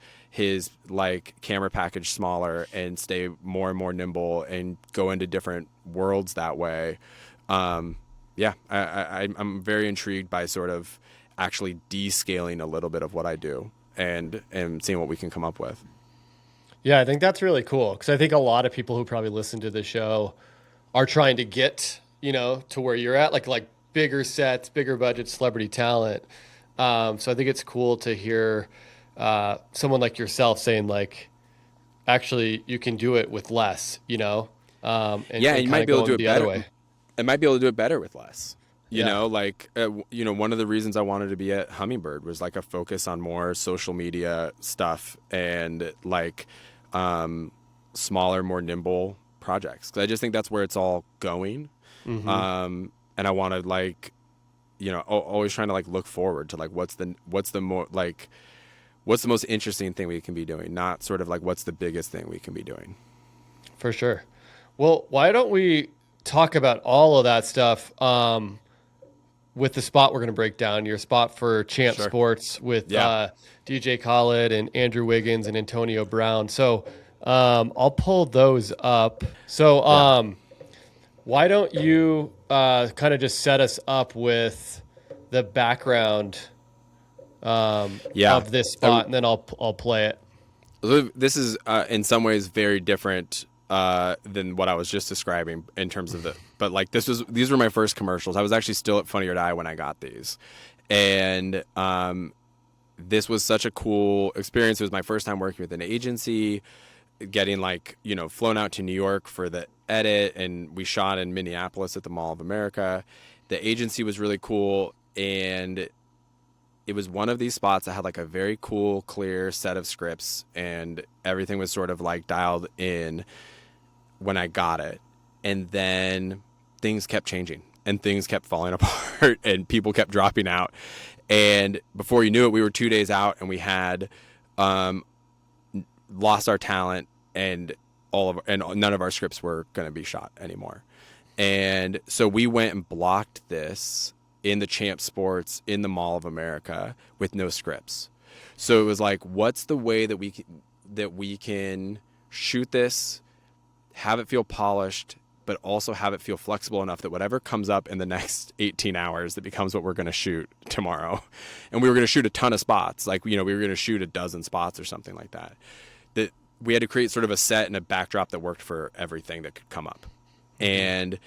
like camera package smaller and stay more and more nimble and go into different worlds that way. I'm very intrigued by sort of actually descaling a little bit of what I do and seeing what we can come up with. Yeah, I think that's really cool, because I think a lot of people who probably listen to the show are trying to get, you know, to where you're at, like bigger sets, bigger budget, celebrity talent. So I think it's cool to hear someone like yourself saying like, actually you can do it with less, you know? And you might be able to do it better. I might be able to do it better with less. You Yeah. know, like, one of the reasons I wanted to be at Hummingbird was like a focus on more social media stuff and like smaller, more nimble projects. 'Cause I just think that's where it's all going. And I want to like, always trying to like look forward to like what's the most interesting thing we can be doing, not sort of like what's the biggest thing we can be doing. For sure. Well, why don't we talk about all of that stuff with the spot we're going to break down, your spot for Champ Sure. Sports with Yeah. DJ Khaled and Andrew Wiggins and Antonio Brown. So I'll pull those up. So why don't you kind of just set us up with the background of this spot, and then I'll play it. This is in some ways very different than what I was just describing in terms of but like these were my first commercials. I was actually still at Funny or Die when I got these, and this was such a cool experience. It was my first time working with an agency, getting like flown out to New York for the edit, and we shot in Minneapolis at the Mall of America. The agency was really cool, and it was one of these spots that had like a very cool, clear set of scripts, and everything was sort of like dialed in when I got it. And then things kept changing and things kept falling apart and people kept dropping out. And before you knew it, we were 2 days out and we had lost our talent, and none of our scripts were going to be shot anymore. And so we went and blocked this in the Champ Sports in the Mall of America with no scripts. So it was like, what's the way that we can shoot this, have it feel polished, but also have it feel flexible enough that whatever comes up in the next 18 hours, that becomes what we're going to shoot tomorrow. And we were going to shoot a ton of spots. Like, we were going to shoot a dozen spots or something like that. That we had to create sort of a set and a backdrop that worked for everything that could come up. And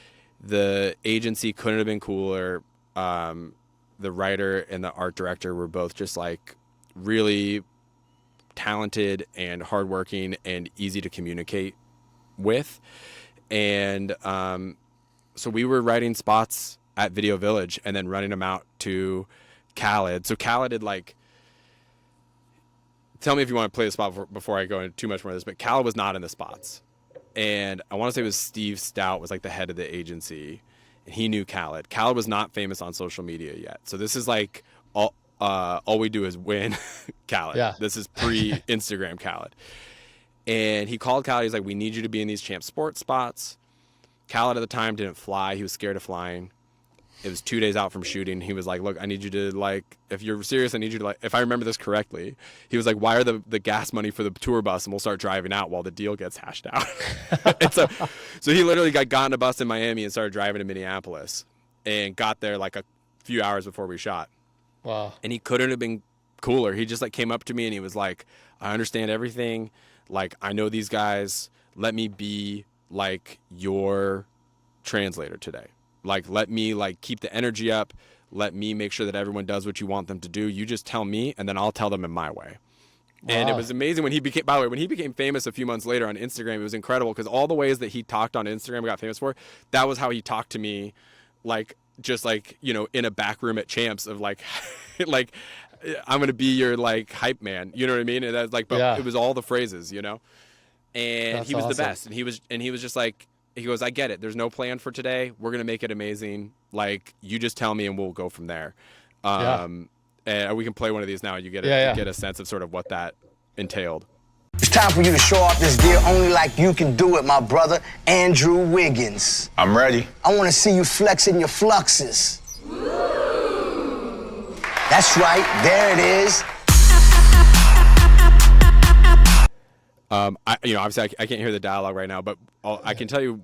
the agency couldn't have been cooler. The writer and the art director were both just like really talented and hardworking and easy to communicate with. And so we were writing spots at Video Village and then running them out to Khaled. So Khaled had like, tell me if you want to play the spot before I go into too much more of this, but Khaled was not in the spots. And I want to say it was Steve Stout was like the head of the agency. And he knew Khaled. Khaled was not famous on social media yet. So this is like all we do is win Khaled. Yeah. This is pre-Instagram Khaled. And he called Khaled. He's like, we need you to be in these Champ Sports spots. Khaled at the time didn't fly. He was scared of flying. It was 2 days out from shooting. He was like, look, I need you to like, if you're serious, I need you to like, if I remember this correctly, he was like, wire the gas money for the tour bus and we'll start driving out while the deal gets hashed out. And so he literally got on a bus in Miami and started driving to Minneapolis and got there like a few hours before we shot. Wow. And he couldn't have been cooler. He just like came up to me and he was like, I understand everything. Like, I know these guys. Let me be like your translator today. Like, let me like keep the energy up. Let me make sure that everyone does what you want them to do. You just tell me, and then I'll tell them in my way. Wow. And it was amazing when he became, by the way, when he became famous a few months later on Instagram, it was incredible because all the ways that he talked on Instagram and got famous for, that was how he talked to me, like, just like, in a back room at Champs of like, like, I'm going to be your like hype man. You know what I mean? And that's like, but yeah. It was all the phrases, and that's he was awesome. The best. And he was just like, he goes, I get it. There's no plan for today. We're going to make it amazing. Like, you just tell me and we'll go from there. And we can play one of these now. You get get a sense of sort of what that entailed. It's time for you to show off this gear only like you can do it, my brother, Andrew Wiggins. I'm ready. I want to see you flexing your fluxes. That's right. There it is. Obviously I can't hear the dialogue right now, but I can tell you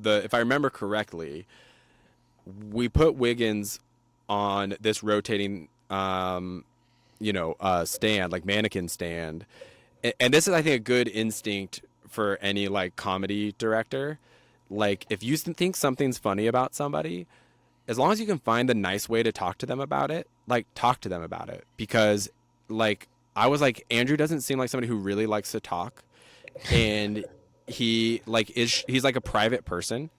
if I remember correctly, we put Wiggins on this rotating, stand, like mannequin stand. And this is, I think, a good instinct for any like comedy director. Like, if you think something's funny about somebody, as long as you can find the nice way to talk to them about it, like talk to them about it. Because like, I was like, Andrew doesn't seem like somebody who really likes to talk. And he's like a private person,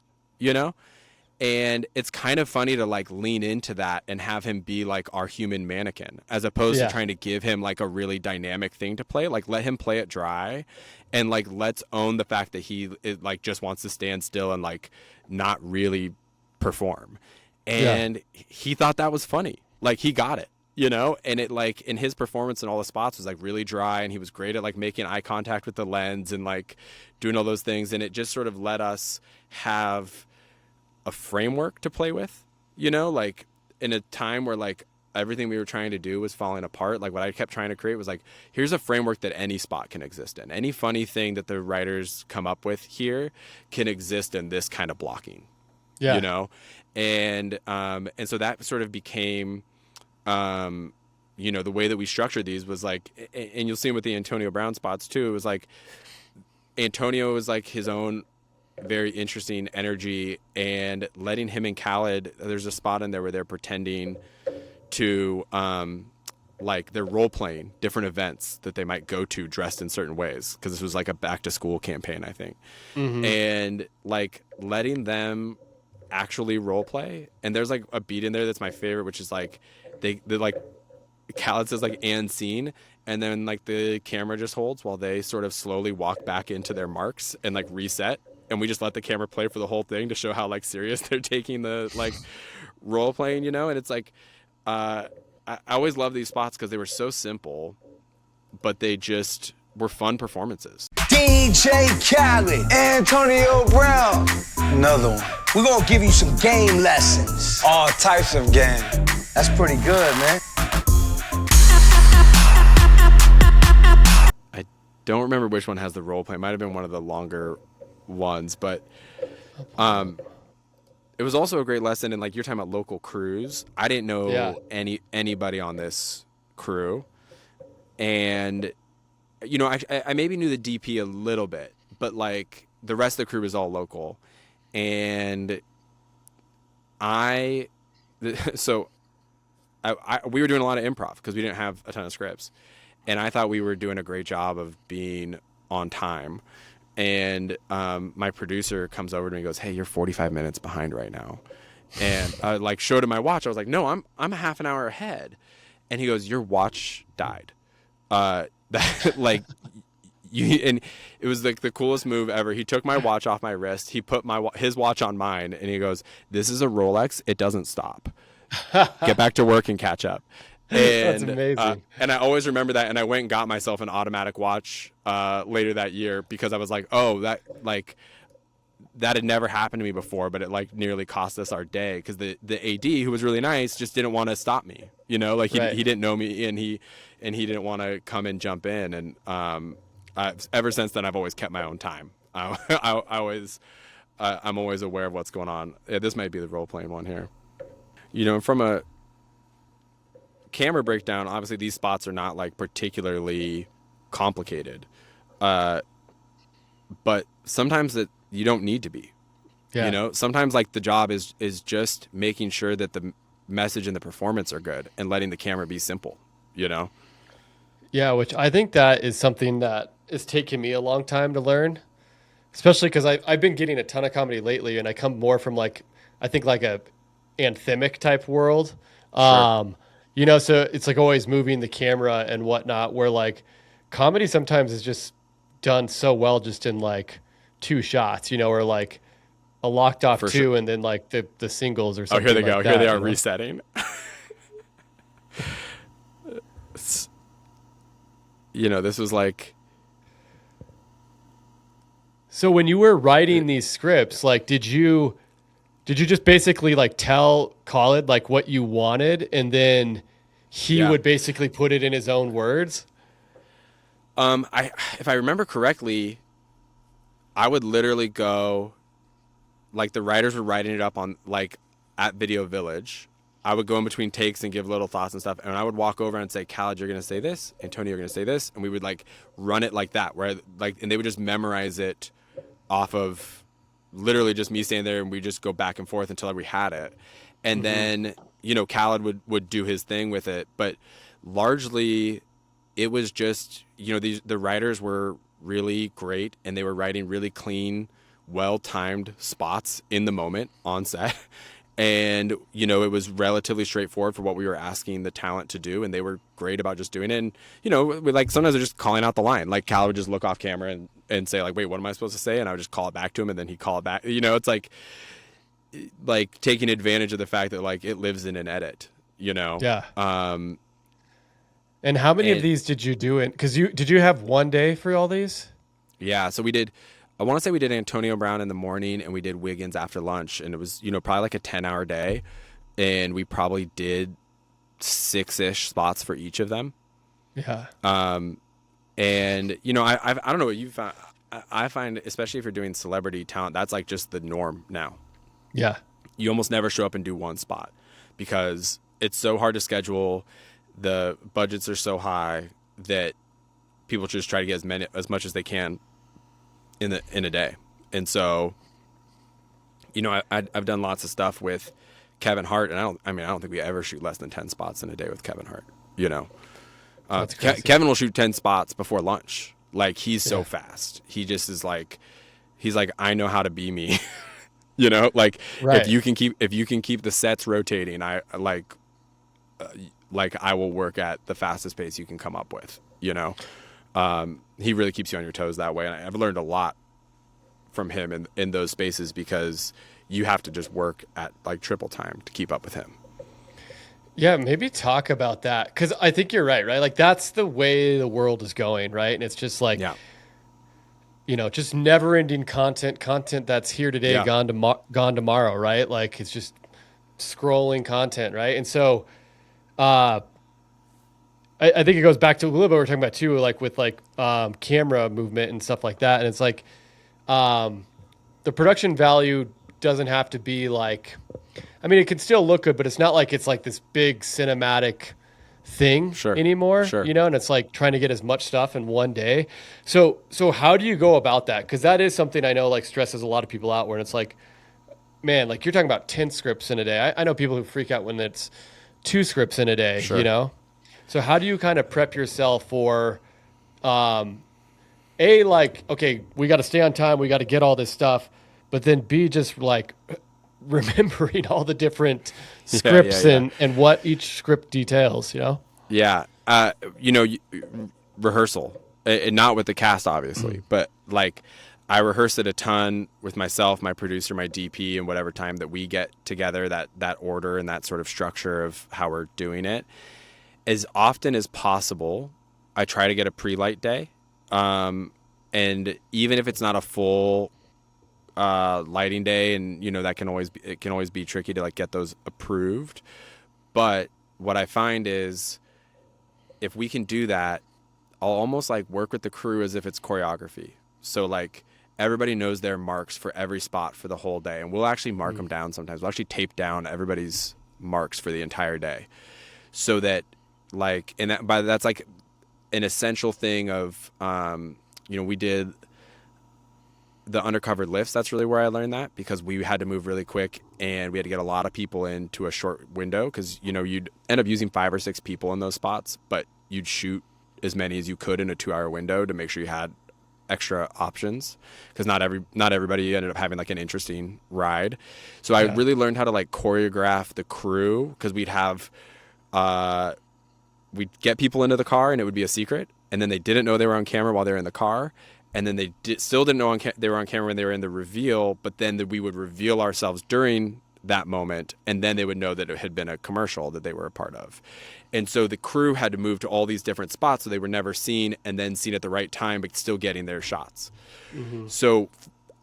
And it's kind of funny to like lean into that and have him be like our human mannequin, as opposed to trying to give him like a really dynamic thing to play. Like, let him play it dry, and like let's own the fact that like just wants to stand still and like not really perform. And he thought that was funny. Like, he got it, you know? And it like in his performance and all the spots was like really dry, and he was great at like making eye contact with the lens and like doing all those things. And it just sort of let us have a framework to play with, you know, like in a time where like everything we were trying to do was falling apart. Like, what I kept trying to create was like, here's a framework that any spot can exist in. Any funny thing that the writers come up with here can exist in this kind of blocking, you know? And so that sort of became, you know, the way that we structured these was like, and you'll see with the Antonio Brown spots too, it was like Antonio was like his own very interesting energy, and letting him and Khaled, there's a spot in there where they're pretending to like they're role playing different events that they might go to dressed in certain ways, because this was like a back to school campaign, I think. And like letting them actually role play, and there's like a beat in there that's my favorite, which is like they like Khaled says like "and scene," and then like the camera just holds while they sort of slowly walk back into their marks and like reset, and we just let the camera play for the whole thing to show how like serious they're taking the like role playing, you know? And it's like I always love these spots because they were so simple, but they just were fun performances. DJ Khaled, Antonio Brown. Another one. We're gonna give you some game lessons. All types of game. That's pretty good, man. I don't remember which one has the role play. It might have been one of the longer ones, but it was also a great lesson in, like, you're talking about local crews. I didn't know anybody on this crew, and you know, I maybe knew the DP a little bit, but like the rest of the crew was all local. And we were doing a lot of improv because we didn't have a ton of scripts, and I thought we were doing a great job of being on time. And my producer comes over to me and goes, "Hey, you're 45 minutes behind right now." And I like showed him my watch. I was like, "No, I'm a half an hour ahead." And he goes, "Your watch died." That like and it was like the coolest move ever. He took my watch off my wrist. He put his watch on mine, and he goes, "This is a Rolex. It doesn't stop. Get back to work and catch up." And, that's amazing. And I always remember that. And I went and got myself an automatic watch later that year, because I was like, oh, that had never happened to me before, but it like nearly cost us our day, because the AD, who was really nice, just didn't want to stop me. You know, like he didn't know me, and he didn't want to come and jump in. And ever since then, I've always kept my own time. I'm always aware of what's going on. Yeah, this might be the role playing one here. You know, from a camera breakdown, obviously these spots are not like particularly complicated, but sometimes that you don't need to be. You know, sometimes like the job is just making sure that the message and the performance are good, and letting the camera be simple, you know? Yeah, which I think that is something that is taking me a long time to learn, especially because I've been getting a ton of comedy lately, and I come more from like, I think like a anthemic type world. Sure. You know, so it's like always moving the camera and whatnot, where like comedy sometimes is just done so well just in like two shots, you know, or like a locked off two, sure, and then like the singles or something. Oh, here they like go. That, here they are, you know? resetting. You know, this was like. So when you were writing these scripts, like, did you just basically like tell Khaled like what you wanted, and then he would basically put it in his own words? If I remember correctly, I would literally go, like the writers were writing it up on like at Video Village. I would go in between takes and give little thoughts and stuff, and I would walk over and say, "Khaled, you're gonna say this. Antonio, you're gonna say this," and we would like run it like that, where like, and they would just memorize it off of literally just me standing there, and we just go back and forth until we had it. And then, you know, Khaled would do his thing with it, but largely it was just, you know, the writers were really great, and they were writing really clean well-timed spots in the moment on set. And, you know, it was relatively straightforward for what we were asking the talent to do. And they were great about just doing it. And, you know, we, like, sometimes they're just calling out the line. Like, Cal would just look off camera and say, like, wait, what am I supposed to say? And I would just call it back to him, and then he'd call it back. You know, it's like taking advantage of the fact that, like, it lives in an edit, you know? Yeah. And how many of these did you do in? Because did you have one day for all these? Yeah. So I want to say we did Antonio Brown in the morning, and we did Wiggins after lunch, and it was, you know, probably like a 10-hour day, and we probably did 6-ish spots for each of them. Yeah. And, you know, I don't know what you found. I find, especially if you're doing celebrity talent, that's like just the norm now. Yeah. You almost never show up and do one spot because it's so hard to schedule. The budgets are so high that people just try to get as much as they can in a day. And so, you know, I've done lots of stuff with Kevin Hart, and I don't think we ever shoot less than 10 spots in a day with Kevin Hart, you know. Kevin will shoot 10 spots before lunch. Like, he's so fast. He just is like, he's like, I know how to be me. You know, like, right. if you can keep the sets rotating, I will work at the fastest pace you can come up with, you know. He really keeps you on your toes that way. And I've learned a lot from him in those spaces because you have to just work at like triple time to keep up with him. Yeah, maybe talk about that. Because I think you're right? Like, that's the way the world is going, right? And it's just like, you know, just never-ending content that's here today, gone tomorrow, right? Like, it's just scrolling content, right? And so I think it goes back to a little bit what we're talking about too, like with like camera movement and stuff like that. And it's like the production value doesn't have to be like, I mean, it can still look good, but it's not like it's like this big cinematic thing anymore, you know, and it's like trying to get as much stuff in one day. So how do you go about that? Because that is something I know like stresses a lot of people out, where it's like, man, like you're talking about 10 scripts in a day. I know people who freak out when it's 2 scripts in a day, you know? So how do you kind of prep yourself for, like, okay, we got to stay on time, we got to get all this stuff, but then B, just like remembering all the different scripts and what each script details, you know? Yeah. You know, rehearsal, and not with the cast, obviously, but like I rehearse it a ton with myself, my producer, my DP, and whatever time that we get together, that order and that sort of structure of how we're doing it. As often as possible, I try to get a pre-light day. And even if it's not a full lighting day, and you know, it can always be tricky to like get those approved. But what I find is if we can do that, I'll almost like work with the crew as if it's choreography. So like everybody knows their marks for every spot for the whole day. And we'll actually mark them down sometimes. We'll actually tape down everybody's marks for the entire day. So that like, and that's like an essential thing of, you know, we did the undercover lifts. That's really where I learned that, because we had to move really quick and we had to get a lot of people into a short window, because, you know, you'd end up using 5 or 6 people in those spots, but you'd shoot as many as you could in a 2-hour window to make sure you had extra options, because not everybody ended up having like an interesting ride. So I really learned how to like choreograph the crew, because we'd have we'd get people into the car and it would be a secret, and then they didn't know they were on camera while they were in the car, and then they still didn't know they were on camera when they were in the reveal, but then we would reveal ourselves during that moment, and then they would know that it had been a commercial that they were a part of. And so the crew had to move to all these different spots, so they were never seen, and then seen at the right time, but still getting their shots. So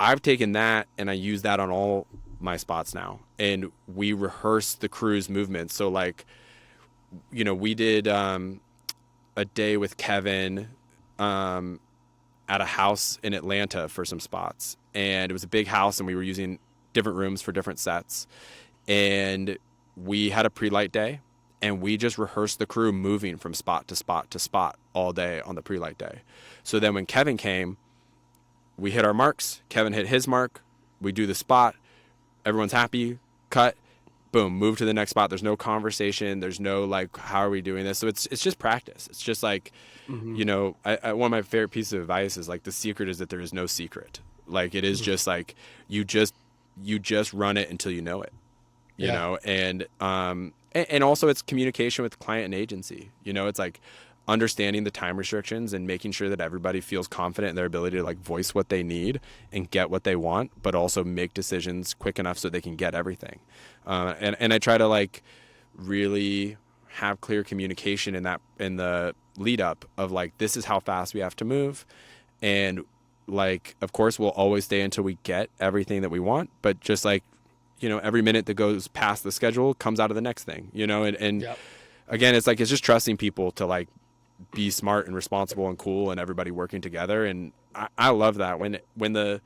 I've taken that and I use that on all my spots now, and we rehearse the crew's movements. So like, you know, we did a day with Kevin at a house in Atlanta for some spots, and it was a big house, and we were using different rooms for different sets, and we had a pre-light day, and we just rehearsed the crew moving from spot to spot to spot all day on the pre-light day. So then when Kevin came, we hit our marks, Kevin hit his mark, we do the spot, everyone's happy, cut, boom, move to the next spot. There's no conversation, there's no like, how are we doing this? So it's just practice. It's just like, you know, one of my favorite pieces of advice is like, the secret is that there is no secret. Like it is just like you just run it until you know it, you know, and also it's communication with client and agency. You know, it's like understanding the time restrictions and making sure that everybody feels confident in their ability to like voice what they need and get what they want, but also make decisions quick enough so they can get everything. And I try to like really have clear communication in the lead up of like, this is how fast we have to move. And like, of course we'll always stay until we get everything that we want, but just like, you know, every minute that goes past the schedule comes out of the next thing, you know, and again, it's like, it's just trusting people to like be smart and responsible and cool and everybody working together. And I love that when the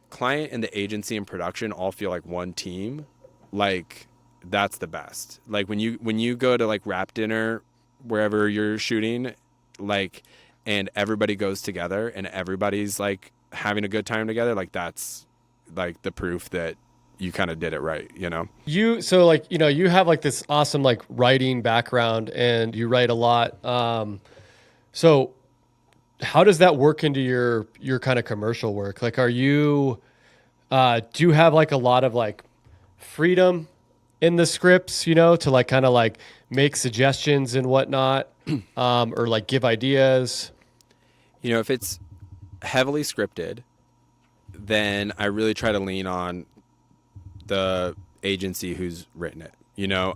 client and the agency and production all feel like one team, like that's the best. Like when you go to like wrap dinner, wherever you're shooting, like, and everybody goes together and everybody's like having a good time together, like that's like the proof that you kind of did it right, you know? So like, you know, you have like this awesome like writing background and you write a lot. So how does that work into your kind of commercial work? Like, do you have like a lot of like freedom in the scripts, you know, to like kind of like make suggestions and whatnot, or like give ideas? You know, if it's heavily scripted, then I really try to lean on the agency who's written it. You know,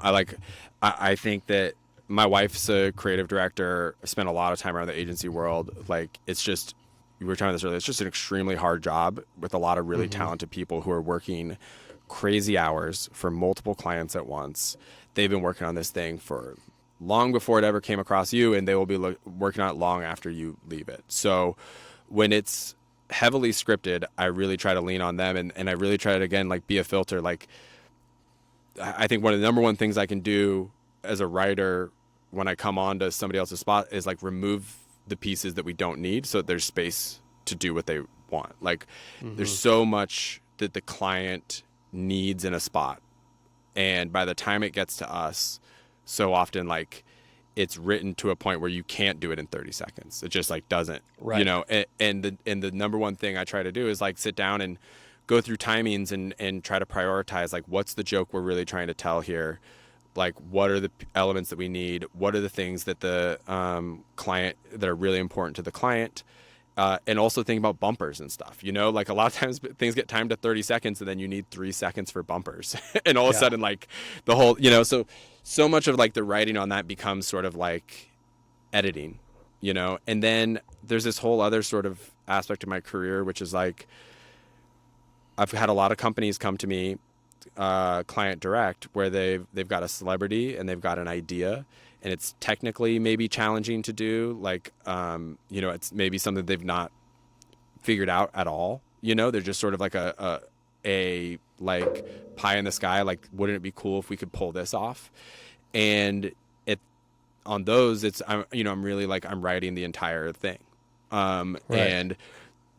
I think that my wife's a creative director. I spent a lot of time around the agency world. Like, it's just, we were talking about this earlier, it's just an extremely hard job with a lot of really talented people who are working crazy hours for multiple clients at once. They've been working on this thing for long before it ever came across you, and they will be working on it long after you leave it. So when it's heavily scripted, I really try to lean on them, and I really try to, again, like be a filter. Like, I think one of the number one things I can do as a writer when I come on to somebody else's spot is like remove the pieces that we don't need so that there's space to do what they want. Like there's so much that the client needs in a spot, and by the time it gets to us, so often like it's written to a point where you can't do it in 30 seconds. It just like doesn't, you know, and the number one thing I try to do is like sit down and go through timings and try to prioritize, like, what's the joke we're really trying to tell here? Like, what are the elements that we need? What are the things that the client, that are really important to the client? And also think about bumpers and stuff, you know, like a lot of times things get timed to 30 seconds and then you need 3 seconds for bumpers. And all of a sudden, like the whole, you know, so much of like the writing on that becomes sort of like editing, you know. And then there's this whole other sort of aspect of my career, which is like, I've had a lot of companies come to me, client direct, where they've got a celebrity and they've got an idea, and it's technically maybe challenging to do. Like, you know, it's maybe something they've not figured out at all. You know, they're just sort of like a like pie in the sky. Like, wouldn't it be cool if we could pull this off? And on those, I'm really like, I'm writing the entire thing. And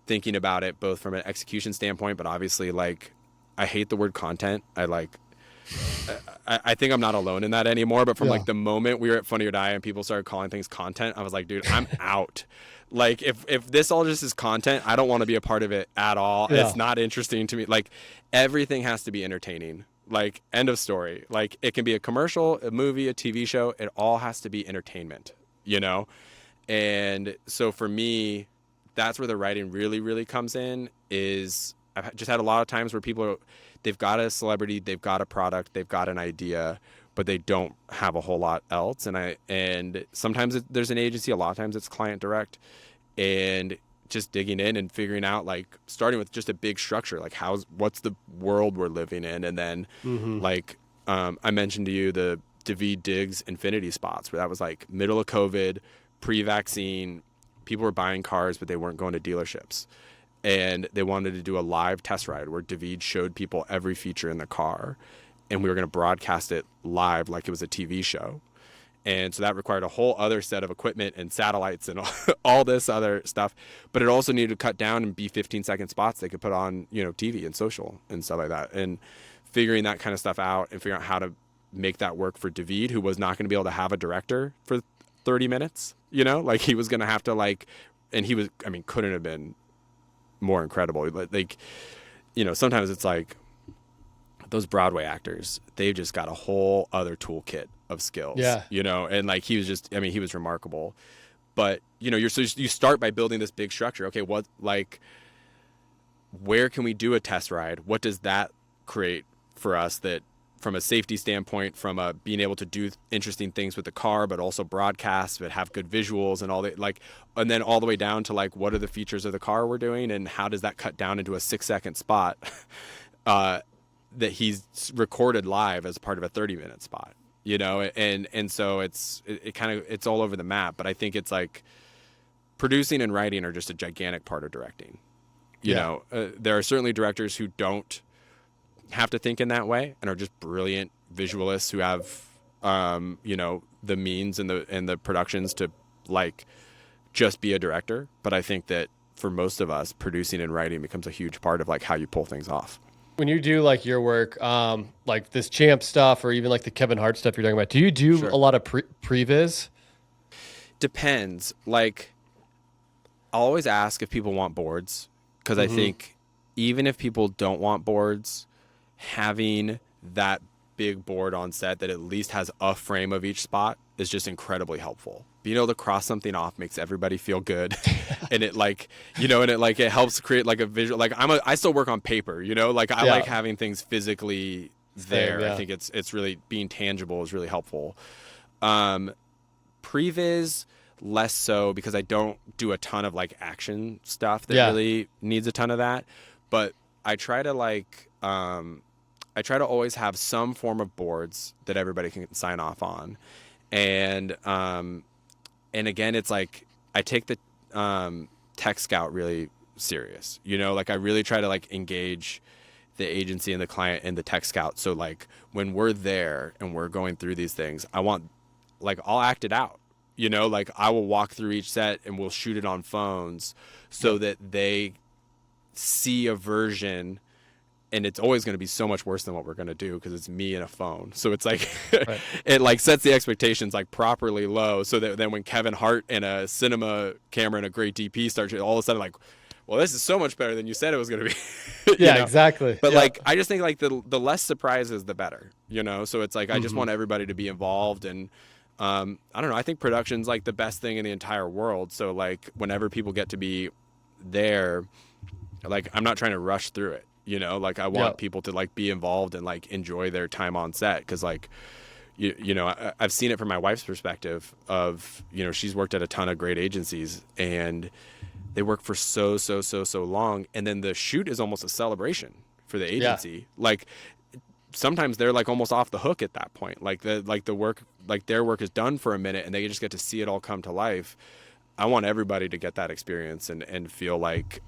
thinking about it both from an execution standpoint, but obviously, like, I hate the word content. I think I'm not alone in that anymore, but from like the moment we were at Funny or Die and people started calling things content, I was like, dude, I'm out. Like, if this all just is content, I don't want to be a part of it at all. It's not interesting to me. Like, everything has to be entertaining. Like, end of story. Like, it can be a commercial, a movie, a TV show. It all has to be entertainment, you know? And so for me, that's where the writing really, really comes in. Is I've just had a lot of times where people they've got a celebrity, they've got a product, they've got an idea, but they don't have a whole lot else. And sometimes there's an agency, a lot of times it's client direct, and just digging in and figuring out, like, starting with just a big structure, like what's the world we're living in, and then like I mentioned to you the David Diggs Infinity spots, where that was like middle of COVID, pre-vaccine, people were buying cars, but they weren't going to dealerships. And they wanted to do a live test ride where David showed people every feature in the car, and we were going to broadcast it live like it was a TV show. And so that required a whole other set of equipment and satellites and all this other stuff. But it also needed to cut down and be 15-second spots they could put on, you know, TV and social and stuff like that. And figuring that kind of stuff out and figuring out how to make that work for David, who was not going to be able to have a director for 30 minutes, you know, like he was going to have to, like, and he was, I mean, couldn't have been more incredible. Like, you know, sometimes it's like those Broadway actors, they've just got a whole other toolkit of skills, you know, and like he was remarkable. But, you know, you start by building this big structure. Okay, where can we do a test ride? What does that create for us, that from a safety standpoint, from a being able to do interesting things with the car, but also broadcast, but have good visuals and all that, like, and then all the way down to like, what are the features of the car we're doing, and how does that cut down into a 6-second spot that he's recorded live as part of a 30-minute spot, you know? And so it's all over the map. But I think it's like producing and writing are just a gigantic part of directing. You know, there are certainly directors who don't have to think in that way and are just brilliant visualists who have, you know, the means and the productions to like just be a director. But I think that for most of us, producing and writing becomes a huge part of like how you pull things off. When you do like your work, like this Champ stuff, or even like the Kevin Hart stuff you're talking about, do you do a lot of previs? Depends. Like, I'll always ask if people want boards, because I think even if people don't want boards, having that big board on set that at least has a frame of each spot is just incredibly helpful. Being able to cross something off makes everybody feel good. And it like, you know, and it helps create like a visual, like I still work on paper, you know, like I like having things physically there. Same, I think it's really being tangible is really helpful. Previs less so, because I don't do a ton of like action stuff that really needs a ton of that. But I try to like, I try to always have some form of boards that everybody can sign off on. And again, it's like, I take the tech scout really serious, you know, like I really try to like engage the agency and the client and the tech scout. So like when we're there and we're going through these things, I'll act it out. You know, like I will walk through each set and we'll shoot it on phones so that they see a version, and it's always going to be so much worse than what we're going to do because it's me and a phone. So it's like, it like sets the expectations like properly low, so that then when Kevin Hart and a cinema camera and a great DP start, all of a sudden like, well, this is so much better than you said it was going to be. Yeah, know? exactly. But like, I just think like the less surprises, the better, you know? So it's like, I just want everybody to be involved. And I don't know, I think production's like the best thing in the entire world. So like whenever people get to be there, like I'm not trying to rush through it, you know, like I want people to like be involved and like enjoy their time on set. Cause like, you know, I've seen it from my wife's perspective of, you know, she's worked at a ton of great agencies and they work for so long. And then the shoot is almost a celebration for the agency. Like sometimes they're like almost off the hook at that point. Like the work, like their work is done for a minute and they just get to see it all come to life. I want everybody to get that experience and feel like,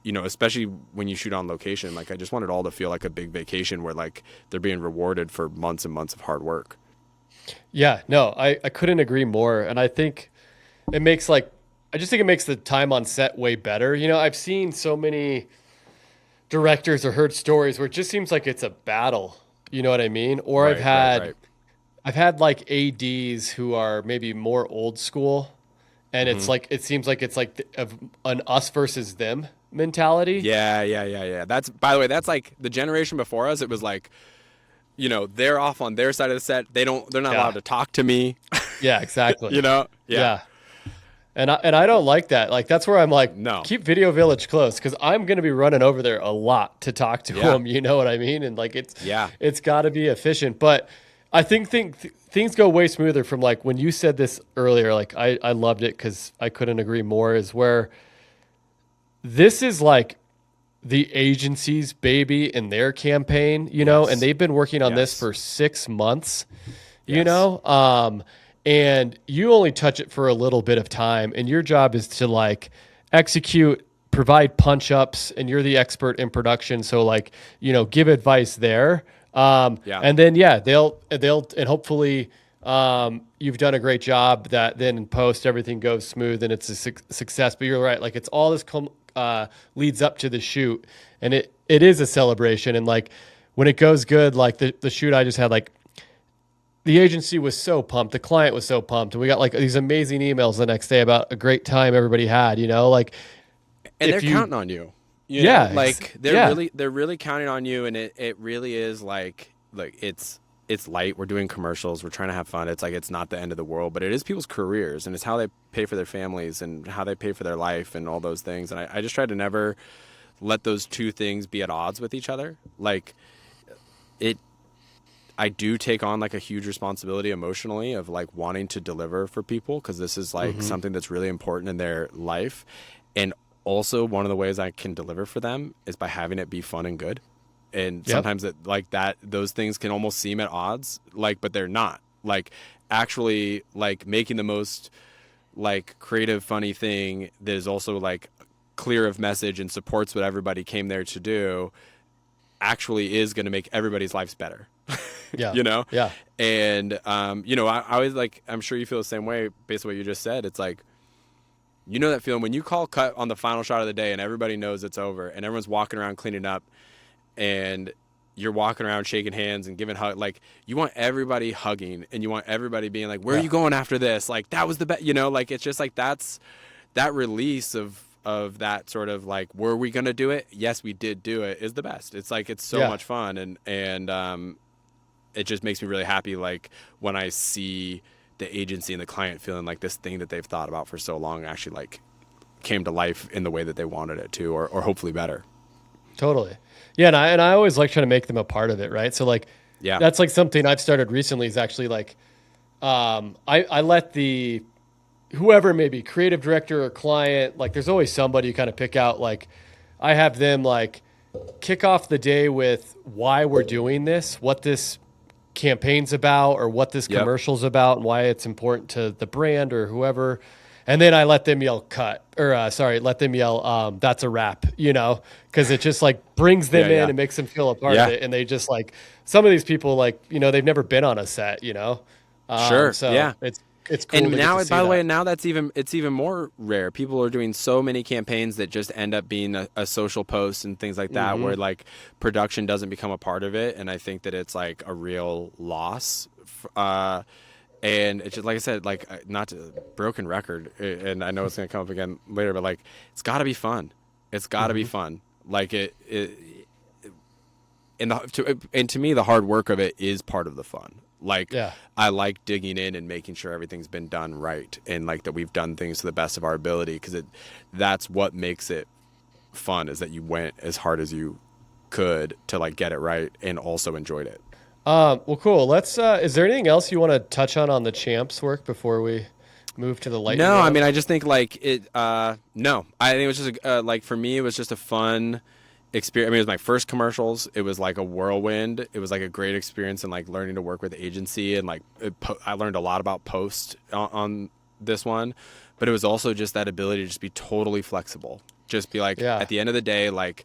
you know, especially when you shoot on location, like I just want it all to feel like a big vacation where like they're being rewarded for months and months of hard work. Yeah, no, I couldn't agree more. And I think it makes like, I just think it makes the time on set way better. You know, I've seen so many directors or heard stories where it just seems like it's a battle. You know what I mean? Or Right, I've had like ADs who are maybe more old school, and it's like, it seems like it's like an us versus them mentality. Yeah. That's, by the way, that's like the generation before us. It was like, you know, they're off on their side of the set. They're not allowed to talk to me. Yeah, exactly. You know? Yeah. And I don't like that. Like, that's where I'm like, no, keep Video Village close, because I'm going to be running over there a lot to talk to them. You know what I mean? And like, it's got to be efficient. But I think things go way smoother from like when you said this earlier. Like, I loved it because I couldn't agree more. Is where this is like the agency's baby in their campaign, you know, and they've been working on this for 6 months, you know. And you only touch it for a little bit of time, and your job is to like execute, provide punch ups, and you're the expert in production. So like, you know, give advice there. And then, they'll, and hopefully, you've done a great job that then in post, everything goes smooth and it's a success. But you're right. Like it's all this leads up to the shoot, and it is a celebration. And like, when it goes good, like the shoot I just had, like, the agency was so pumped. The client was so pumped. And we got like these amazing emails the next day about a great time everybody had, you know, like. and if they're counting on you. Yeah, like they're really counting on you, and it really is like it's light. We're doing commercials. We're trying to have fun. It's like it's not the end of the world, but it is people's careers, and it's how they pay for their families and how they pay for their life and all those things. And I just try to never let those two things be at odds with each other. Like I do take on like a huge responsibility emotionally of like wanting to deliver for people, because this is like something that's really important in their life. And also one of the ways I can deliver for them is by having it be fun and good. And sometimes it like that, those things can almost seem at odds, like, but they're not. Like actually like making the most like creative, funny thing that is also like clear of message and supports what everybody came there to do actually is going to make everybody's lives better. Yeah. You know? Yeah. And, you know, I always like, I'm sure you feel the same way based on what you just said. It's like, you know, that feeling when you call cut on the final shot of the day and everybody knows it's over and everyone's walking around cleaning up and you're walking around shaking hands and giving hug. Like you want everybody hugging and you want everybody being like, where are you going after this? Like that was the best, you know, like, it's just like, that's that release of that sort of like, were we going to do it? Yes, we did do it is the best. It's like, it's so much fun. And it just makes me really happy. Like when I see the agency and the client feeling like this thing that they've thought about for so long actually like came to life in the way that they wanted it to, or hopefully better. Totally. Yeah. And I always like trying to make them a part of it. Right. So like, that's like something I've started recently is actually like, I let whoever may be creative director or client, like there's always somebody you kind of pick out. Like I have them like kick off the day with why we're doing this, what this campaign's about, or what this commercial's about and why it's important to the brand or whoever. And then I let them yell cut or let them yell, that's a wrap, you know, cause it just like brings them in and makes them feel a part of it. And they just like, some of these people, like, you know, they've never been on a set, you know? It's cool. And now, by the way, now it's even more rare. People are doing so many campaigns that just end up being a social post and things like that, where like production doesn't become a part of it. And I think that it's like a real loss. And it's just, like I said, like not to broken record. And I know it's going to come up again later, but like, it's gotta be fun. It's gotta be fun. Like and to me, the hard work of it is part of the fun. Like, I like digging in and making sure everything's been done right. And like that we've done things to the best of our ability. Cause that's what makes it fun, is that you went as hard as you could to like get it right and also enjoyed it. Well, cool. Let's, is there anything else you want to touch on the Champs work before we move to the lightning round? I mean, I just think like no, I think it was just like, for me, it was just a fun experience. I mean, it was my first commercials. It was like a whirlwind. It was like a great experience, and like learning to work with the agency, and like I learned a lot about post on this one, but it was also just that ability to just be totally flexible. Just be like, at the end of the day, like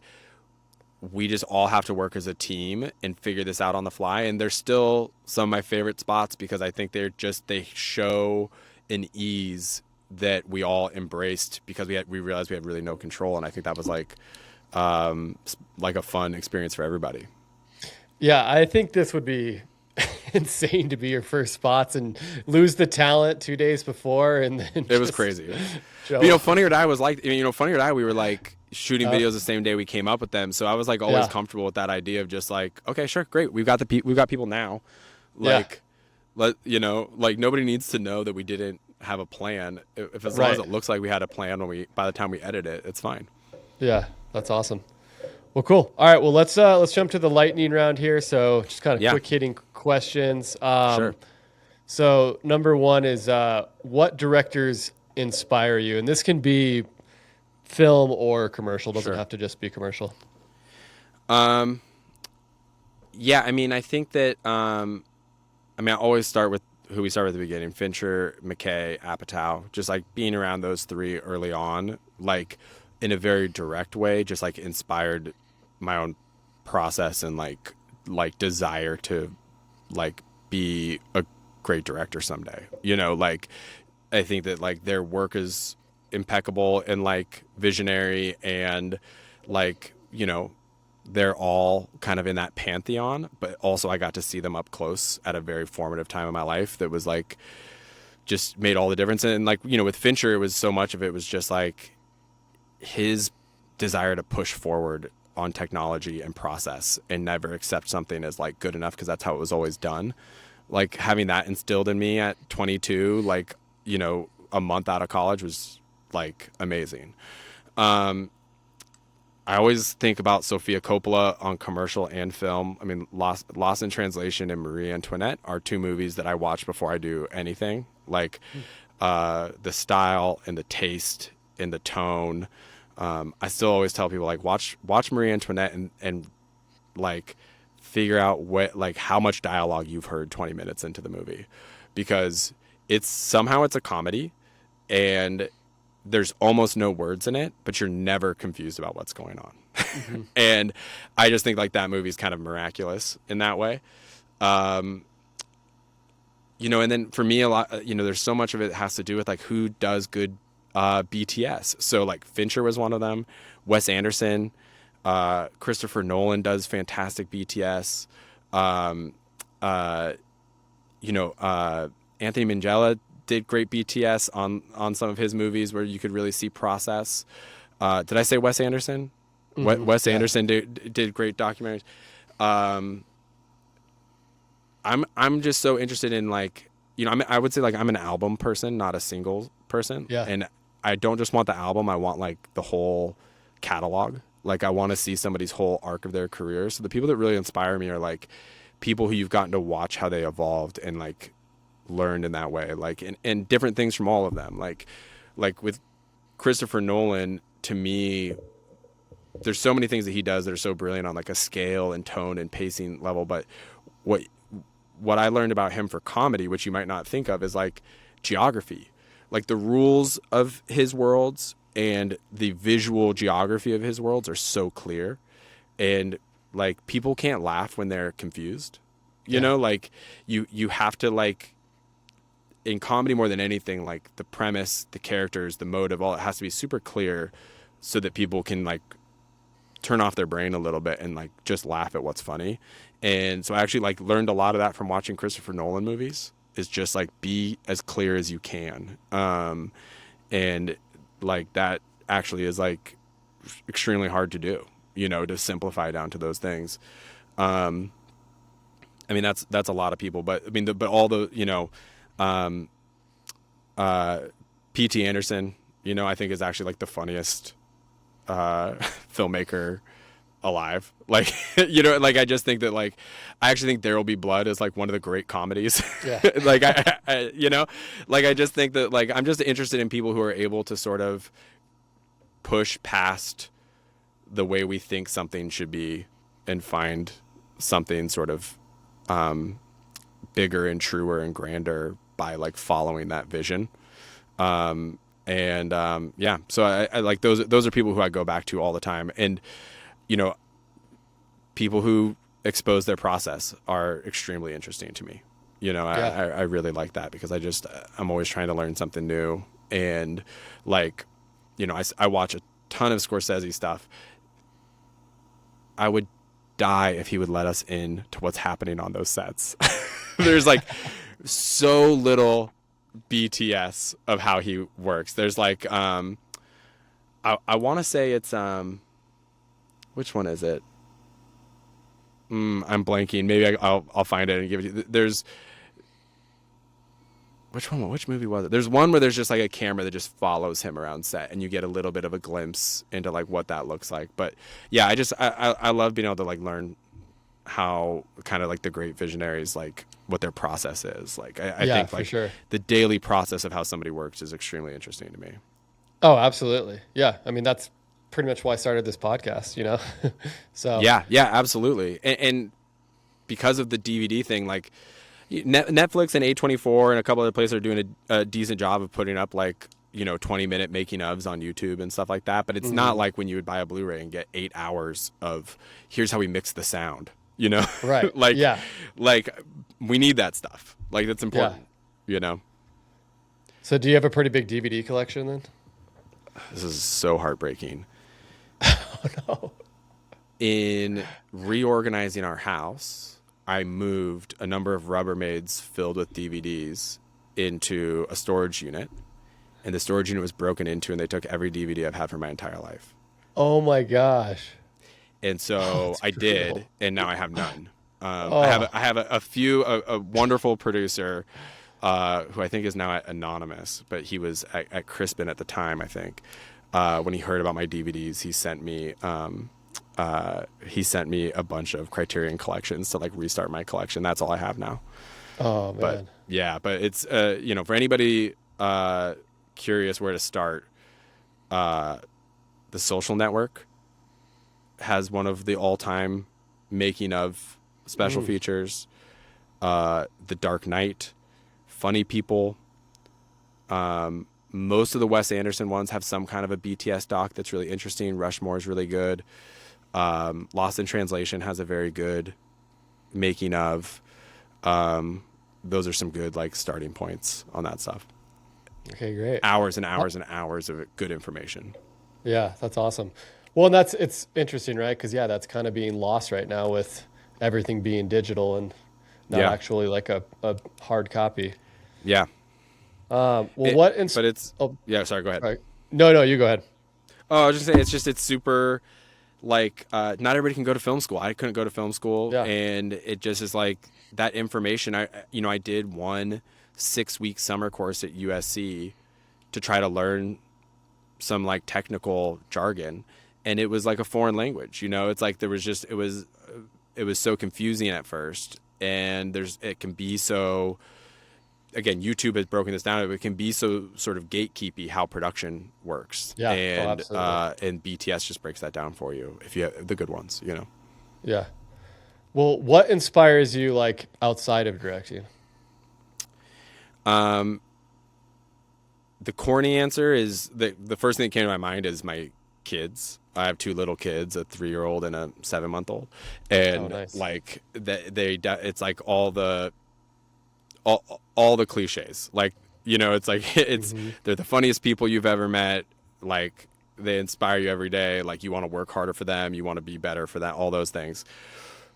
we just all have to work as a team and figure this out on the fly. And they're still some of my favorite spots because I think they show an ease that we all embraced because we realized we had really no control. And I think that was like a fun experience for everybody. Yeah, I think this would be insane to be your first spots and lose the talent 2 days before, and then it was crazy. Funny or Die was like, Funny or Die, we were like shooting videos the same day we came up with them, so I was like always comfortable with that idea of just like, okay, sure, great, we've got people now, like like nobody needs to know that we didn't have a plan. If as long as it looks like we had a plan by the time we edit it, it's fine. Yeah, that's awesome. Well, cool. All right. Well, let's jump to the lightning round here. So just kind of quick hitting questions. Sure. So number one is what directors inspire you? And this can be film or commercial. Doesn't have to just be commercial. Yeah. I mean, I think that, I always start with who we started at the beginning: Fincher, McKay, Apatow, just like being around those three early on, like in a very direct way, just like inspired my own process and like desire to like be a great director someday. Like I think that like their work is impeccable and like visionary, and like, they're all kind of in that pantheon, but also I got to see them up close at a very formative time in my life that was like just made all the difference. And like, with Fincher, it was so much of it was just like his desire to push forward on technology and process and never accept something as like good enough because that's how it was always done. Like having that instilled in me at 22, like, you know, a month out of college was like amazing. I always think about Sofia Coppola on commercial and film. I mean, Lost in Translation and Marie Antoinette are two movies that I watch before I do anything. Like the style and the taste and the tone. I still always tell people like watch Marie Antoinette and like figure out what like how much dialogue you've heard 20 minutes into the movie, because it's a comedy and there's almost no words in it, but you're never confused about what's going on. Mm-hmm. And I just think like that movie is kind of miraculous in that way. You know, and then for me, a lot, you know, there's so much of it has to do with like who does good BTS. So like Fincher was one of them, Wes Anderson, Christopher Nolan does fantastic BTS. You know, Anthony Minghella did great BTS on some of his movies where you could really see process. Did I say Wes Anderson? Mm-hmm. Wes Anderson did great documentaries. I'm just so interested in like, you know, I would say like I'm an album person, not a single person. Yeah. And I don't just want the album. I want like the whole catalog. Like I want to see somebody's whole arc of their career. So the people that really inspire me are like people who you've gotten to watch how they evolved and like learned in that way, like and different things from all of them. Like with Christopher Nolan, to me, there's so many things that he does that are so brilliant on like a scale and tone and pacing level. But what I learned about him for comedy, which you might not think of, is like geography, like the rules of his worlds and the visual geography of his worlds are so clear, and like people can't laugh when they're confused. You know, like you have to like. In comedy more than anything, like the premise, the characters, the motive, all it has to be super clear so that people can like turn off their brain a little bit and like just laugh at what's funny. And so I actually like learned a lot of that from watching Christopher Nolan movies, is just like be as clear as you can. And like that actually is like extremely hard to do, you know, to simplify down to those things. I mean, that's a lot of people, but I mean, but all the, you know, P.T. Anderson, you know, I think is actually like the funniest filmmaker alive. Like, you know, like I just think that like I actually think There Will Be Blood is like one of the great comedies. Yeah. Like I you know, like I just think that like I'm just interested in people who are able to sort of push past the way we think something should be and find something sort of bigger and truer and grander by like following that vision. Yeah, so I like those are people who I go back to all the time. And, you know, people who expose their process are extremely interesting to me. You know, I really like that because I'm always trying to learn something new. And like, you know, I watch a ton of Scorsese stuff. I would die if he would let us in to what's happening on those sets. There's like so little BTS of how he works. There's like I want to say it's which one is it? I'm blanking. Maybe I'll find it and give it to you. There's which movie was it? There's one where there's just like a camera that just follows him around set and you get a little bit of a glimpse into like what that looks like. But yeah, I love being able to like learn how kind of like the great visionaries, like what their process is. Like I think like sure. The daily process of how somebody works is extremely interesting to me. Oh, absolutely. Yeah. I mean, that's pretty much why I started this podcast, you know? So yeah, absolutely. And because of the DVD thing, like Netflix and A24 and a couple other places are doing a decent job of putting up like, you know, 20-minute making ofs on YouTube and stuff like that. But it's not like when you would buy a Blu-ray and get 8 hours of here's how we mix the sound, you know? Right. Like, yeah. Like we need that stuff. Like that's important, you know? So do you have a pretty big DVD collection then? This is so heartbreaking. Oh no. In reorganizing our house, I moved a number of Rubbermaids filled with DVDs into a storage unit, and the storage unit was broken into, and they took every DVD I've had for my entire life. Oh my gosh. And so I brutal. did, and now I have none. Oh. I have a wonderful producer who I think is now at Anonymous, but he was at Crispin at the time, I think. When he heard about my DVDs, he sent me a bunch of Criterion collections to like restart my collection. That's all I have now. Oh man. But yeah, but it's for anybody curious where to start, The Social Network has one of the all-time making of special features. The Dark Knight, Funny People. Most of the Wes Anderson ones have some kind of a BTS doc that's really interesting. Rushmore is really good. Lost in Translation has a very good making of. Those are some good like starting points on that stuff. Okay, great. Hours and hours and hours of good information. Yeah, that's awesome. Well, and it's interesting, right? Because that's kind of being lost right now with everything being digital and not actually like a hard copy. Yeah. Well, but it's yeah. Sorry, go ahead. Right. No, you go ahead. Oh, I was just saying it's super. Like, not everybody can go to film school. I couldn't go to film school, and it just is like that information. I did one 6-week summer course at USC to try to learn some like technical jargon, and it was like a foreign language. It's like there was just it was so confusing at first, and it can be so. Again, YouTube has broken this down. It can be so sort of gatekeepy how production works. Yeah, and and BTS just breaks that down for you if you have the good ones. Yeah. Well, what inspires you like outside of directing? The corny answer is the first thing that came to my mind is my kids. I have 2 little kids, a 3-year-old and a 7-month-old, and nice. Like it's like all the cliches, like it's like they're the funniest people you've ever met, like they inspire you every day, like you want to work harder for them, you want to be better for that, all those things.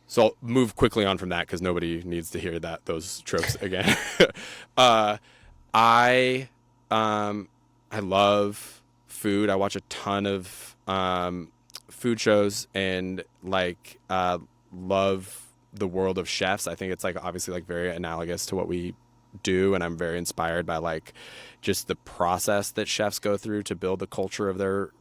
So I'll move quickly on from that because nobody needs to hear those tropes again. I love food. I watch a ton of food shows and like love the world of chefs. I think it's like obviously like very analogous to what we do, and I'm very inspired by like just the process that chefs go through to build the culture of their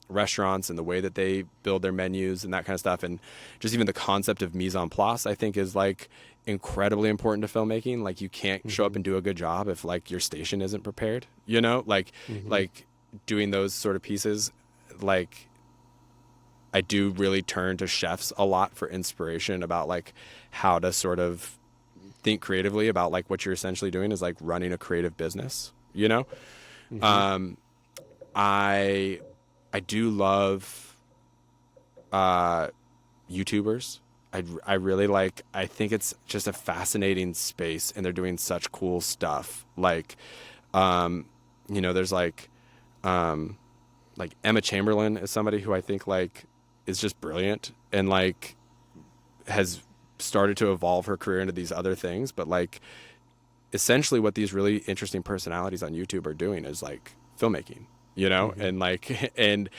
restaurants and the way that they build their menus and that kind of stuff. And just even the concept of mise en place, I think, is like incredibly important to filmmaking. Like you can't show up and do a good job if like your station isn't prepared, like doing those sort of pieces. Like I do really turn to chefs a lot for inspiration about like how to sort of think creatively about like what you're essentially doing is like running a creative business, I do love YouTubers. I really like, I think it's just a fascinating space and they're doing such cool stuff. Like, there's like Emma Chamberlain is somebody who I think like is just brilliant and like has started to evolve her career into these other things. But like essentially what these really interesting personalities on YouTube are doing is like filmmaking, and like, and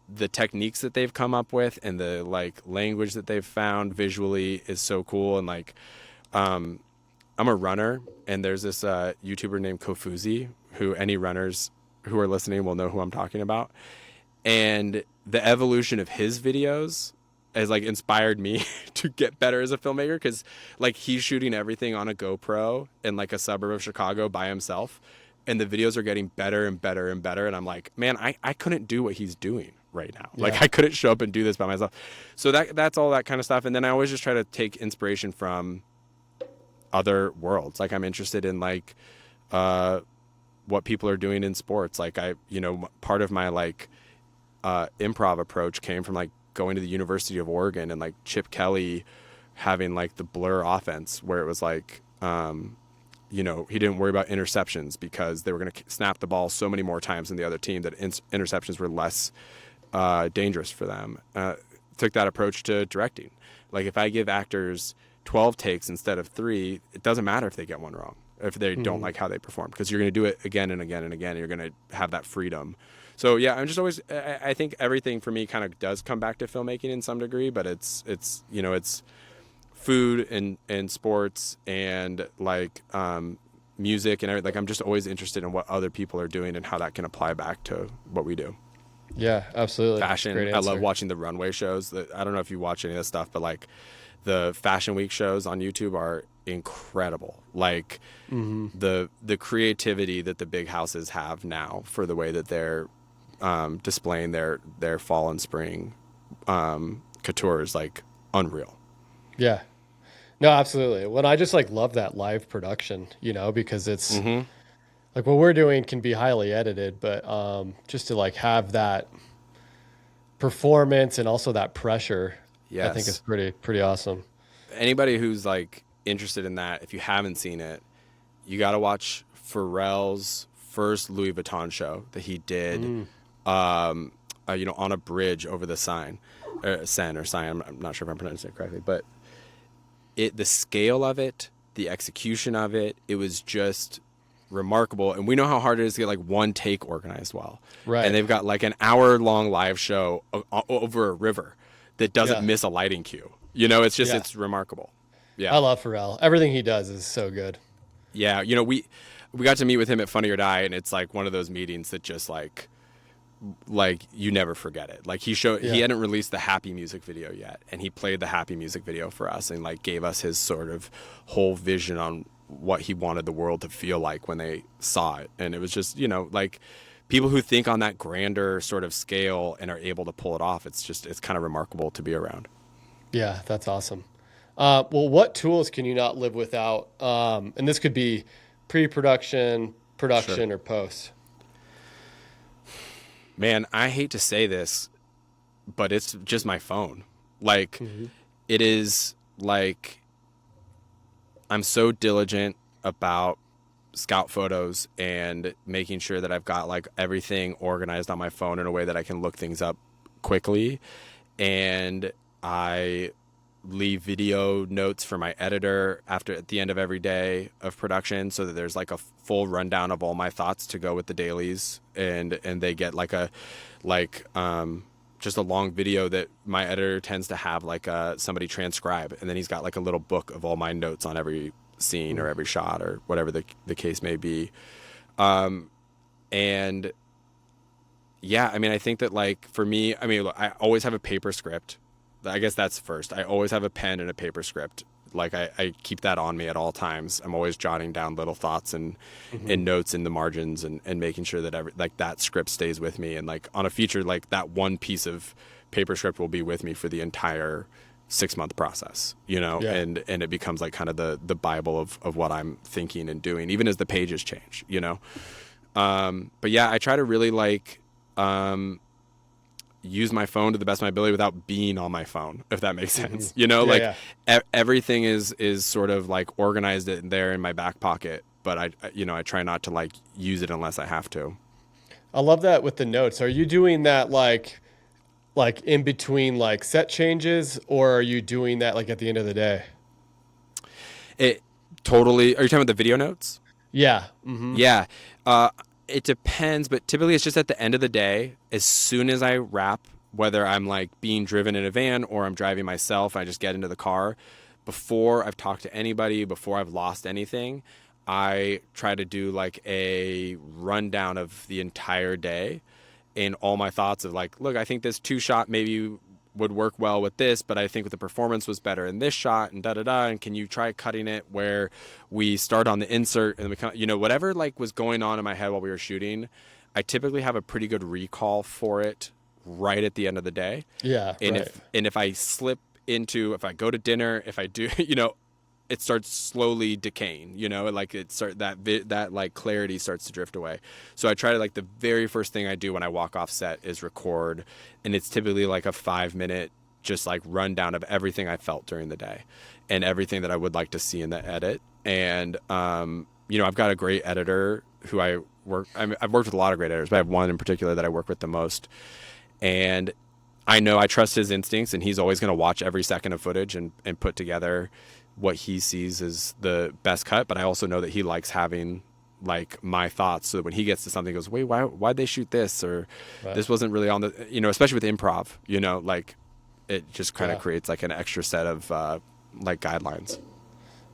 the techniques that they've come up with and the like language that they've found visually is so cool. And like, I'm a runner and there's this YouTuber named Kofuzi who any runners who are listening will know who I'm talking about. And the evolution of his videos has like inspired me to get better as a filmmaker, because like he's shooting everything on a GoPro in like a suburb of Chicago by himself, and the videos are getting better and better and better. And I'm like, man, I couldn't do what he's doing right now. Yeah. Like I couldn't show up and do this by myself. So that's all that kind of stuff. And then I always just try to take inspiration from other worlds. Like I'm interested in like what people are doing in sports. Like part of my like improv approach came from like going to the University of Oregon and like Chip Kelly having like the blur offense where it was like, he didn't worry about interceptions because they were going to snap the ball so many more times than the other team that interceptions were less dangerous for them. Took that approach to directing. Like if I give actors 12 takes instead of 3, it doesn't matter if they get one wrong. if they don't like how they perform, because you're going to do it again and again and again, and you're going to have that freedom. So yeah, I'm just always, I think everything for me kind of does come back to filmmaking in some degree, but it's food and sports and like music and everything. Like I'm just always interested in what other people are doing and how that can apply back to what we do. Yeah, absolutely. Fashion. Great I answer. love watching the runway shows. I don't know if you watch any of this stuff, but like the Fashion Week shows on YouTube are incredible. Like the creativity that the big houses have now for the way that they're displaying their fall and spring couture is like unreal. Yeah. No, absolutely. Well, I just like love that live production, because it's like what we're doing can be highly edited, but just to like have that performance and also that pressure, I think is pretty awesome. Anybody who's like interested in that, if you haven't seen it, you got to watch Pharrell's first Louis Vuitton show that he did, on a bridge over the Seine. I'm not sure if I'm pronouncing it correctly, but the scale of it, the execution of it, it was just remarkable. And we know how hard it is to get like one take organized well. Right. And they've got like an hour-long live show over a river that doesn't miss a lighting cue. It's just, it's remarkable. Yeah. I love Pharrell. Everything he does is so good. Yeah. We got to meet with him at Funny or Die, and it's like one of those meetings that just like you never forget it. Like he hadn't released the Happy music video yet, and he played the Happy music video for us and like gave us his sort of whole vision on what he wanted the world to feel like when they saw it. And it was just, like people who think on that grander sort of scale and are able to pull it off. It's kind of remarkable to be around. Yeah, that's awesome. Well, what tools can you not live without? And this could be pre-production, production, or post. Man, I hate to say this, but it's just my phone. Like, it is like, I'm so diligent about scout photos and making sure that I've got like everything organized on my phone in a way that I can look things up quickly. And I leave video notes for my editor at the end of every day of production, so that there's like a full rundown of all my thoughts to go with the dailies, and they get like just a long video that my editor tends to have like somebody transcribe, and then he's got like a little book of all my notes on every scene or every shot or whatever the case may be. And yeah, I mean, I think that like for me, I mean, look, I always have a paper script. I guess that's first. I always have a pen and a paper script. Like I keep that on me at all times. I'm always jotting down little thoughts and notes in the margins and making sure that that script stays with me. And like on a feature, like that one piece of paper script will be with me for the entire 6-month process, and it becomes like kind of the Bible of what I'm thinking and doing, even as the pages change, But yeah, I try to really like, use my phone to the best of my ability without being on my phone, if that makes sense. Everything is sort of like organized there in my back pocket, but I try not to like use it unless I have to. I love that with the notes. Are you doing that like in between like set changes, or are you doing that like at the end of the day? It totally. Are you talking about the video notes? Yeah. Yeah. It depends, but typically it's just at the end of the day, as soon as I wrap, whether I'm like being driven in a van or I'm driving myself, I just get into the car. Before I've talked to anybody, before I've lost anything, I try to do like a rundown of the entire day and all my thoughts of like, look, I think this 2-shot maybe would work well with this, but I think the performance was better in this shot and and can you try cutting it where we start on the insert and we whatever like was going on in my head while we were shooting, I typically have a pretty good recall for it right at the end of the day. Yeah. And if I slip into, if I go to dinner, if I do, it starts slowly decaying, like that like clarity starts to drift away. So I try to like the very first thing I do when I walk off set is record, and it's typically like a 5-minute just like rundown of everything I felt during the day and everything that I would like to see in the edit. And I've got a great editor who I've worked with a lot of great editors, but I have one in particular that I work with the most. And I know I trust his instincts, and he's always going to watch every second of footage and put together what he sees as the best cut, but I also know that he likes having like my thoughts, so that when he gets to something, he goes, wait, why'd they shoot this, or this wasn't really on the, especially with improv, like it just kind of creates like an extra set of like guidelines.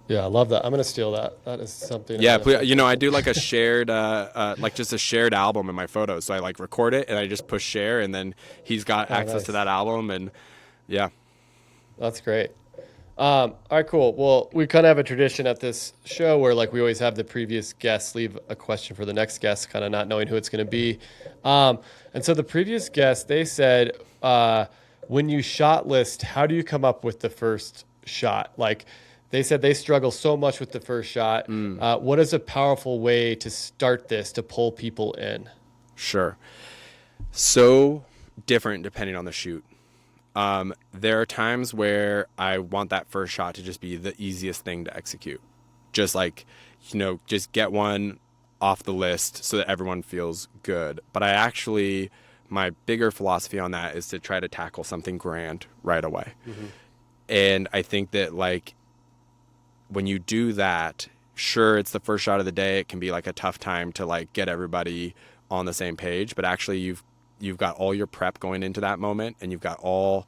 Yeah, I love that. I'm gonna steal that. That is something. Yeah, I do like a shared, like just a shared album in my photos. So I like record it and I just push share, and then he's got access to that album, and yeah. That's great. All right, cool. Well, we kind of have a tradition at this show where like we always have the previous guests leave a question for the next guest, kind of not knowing who it's going to be. And so the previous guest, they said, when you shot list, how do you come up with the first shot? Like, they said they struggle so much with the first shot. What is a powerful way to start this, to pull people in? Sure. So different depending on the shoot. There are times where I want that first shot to just be the easiest thing to execute. Just like, just get one off the list so that everyone feels good. But my bigger philosophy on that is to try to tackle something grand right away. Mm-hmm. And I think that like, when you do that, sure, it's the first shot of the day. It can be like a tough time to like get everybody on the same page, but actually you've got all your prep going into that moment, and you've got all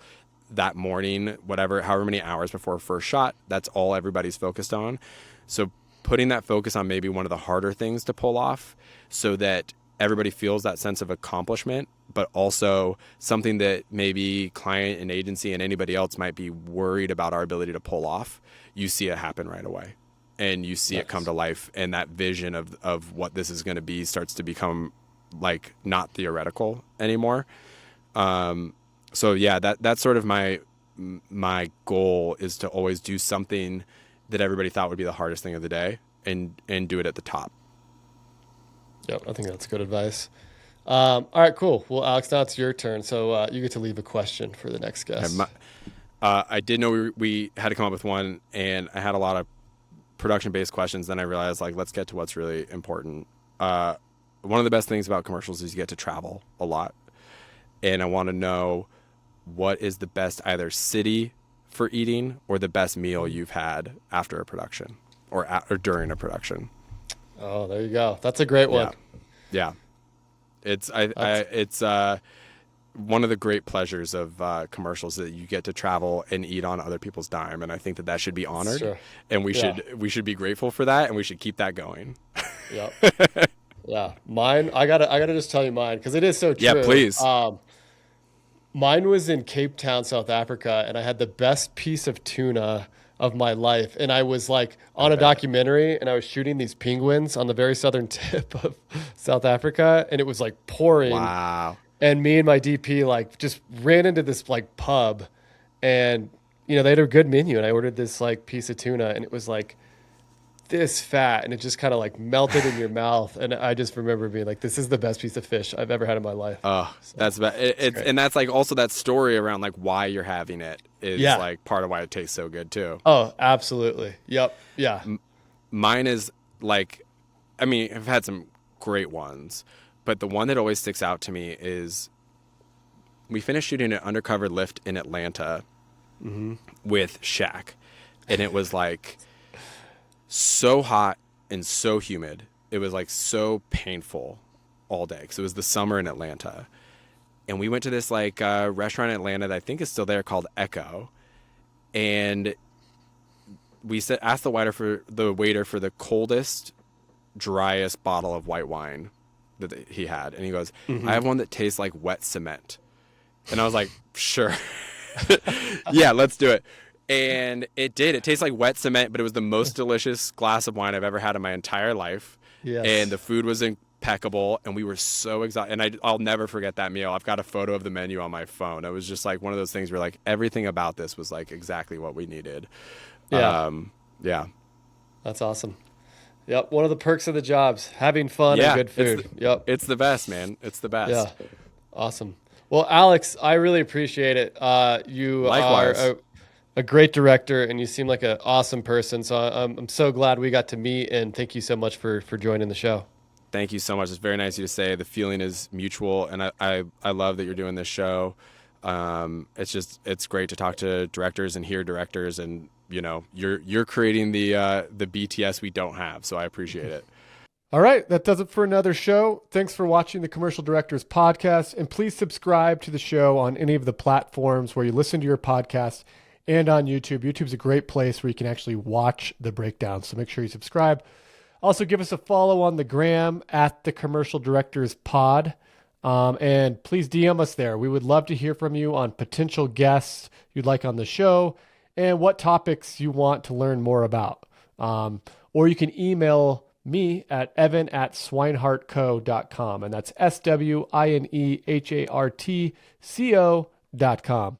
that morning, however many hours before first shot, that's all everybody's focused on. So putting that focus on maybe one of the harder things to pull off, so that everybody feels that sense of accomplishment, but also something that maybe client and agency and anybody else might be worried about our ability to pull off. You see it happen right away, and you see it come to life, and that vision of what this is going to be starts to become like not theoretical anymore. So yeah, that's sort of my goal, is to always do something that everybody thought would be the hardest thing of the day, and do it at the top. Yep, I think that's good advice. All right, cool. Well, Alex, now it's your turn. So you get to leave a question for the next guest. I did know we had to come up with one, and I had a lot of production-based questions. Then I realized, like, let's get to what's really important. One of the best things about commercials is you get to travel a lot. And I want to know, what is the best either city for eating or the best meal you've had after a production or during a production? Oh, there you go. That's a great one. Yeah. It's one of the great pleasures of commercials, that you get to travel and eat on other people's dime, and I think that should be honored. Sure. And we should be grateful for that, and we should keep that going. Yep. Yeah, mine. I gotta just tell you mine, because it is so true. Yeah, please. Mine was in Cape Town, South Africa, and I had the best piece of tuna of my life. And I was like on a documentary, and I was shooting these penguins on the very southern tip of South Africa, and it was like pouring. Wow. And me and my DP like just ran into this like pub, and they had a good menu, and I ordered this like piece of tuna, and it was like this fat, and it just kind of like melted in your mouth. And I just remember being like, this is the best piece of fish I've ever had in my life. Oh, so, that's bad. And that's like also that story around like why you're having it is like part of why it tastes so good too. Oh, absolutely. Yep. Yeah. Mine is like, I mean, I've had some great ones, but the one that always sticks out to me is we finished shooting an undercover lift in Atlanta with Shaq. And it was like so hot and so humid. It was like so painful all day, because it was the summer in Atlanta. And we went to this like restaurant in Atlanta that I think is still there, called Echo. And we asked the waiter for the coldest, driest bottle of white wine that he had. And he goes, I have one that tastes like wet cement. And I was like, sure. Yeah, let's do it. And it did. It tastes like wet cement, but it was the most delicious glass of wine I've ever had in my entire life. Yes. And the food was impeccable, and we were so excited. And I'll never forget that meal. I've got a photo of the menu on my phone. It was just like one of those things where like everything about this was like exactly what we needed. Yeah. Yeah. That's awesome. Yep. One of the perks of the job's having fun and good food. It's the best, man. It's the best. Yeah. Awesome. Well, Alex, I really appreciate it. You Likewise. are a great director, and you seem like an awesome person. So I'm so glad we got to meet, and thank you so much for joining the show. Thank you so much. It's very nice of you to say. The feeling is mutual, and I love that you're doing this show. It's great to talk to directors and hear directors, and you're creating the BTS we don't have. So I appreciate it. All right, that does it for another show. Thanks for watching the Commercial Directors Podcast, and please subscribe to the show on any of the platforms where you listen to your podcast and on YouTube. YouTube's a great place where you can actually watch the breakdown, so make sure you subscribe. Also, give us a follow on the gram at the Commercial Directors Pod, and please DM us there. We would love to hear from you on potential guests you'd like on the show and what topics you want to learn more about. Or you can email me at evan@swinehartco.com, and that's SWINEHARTCO.com.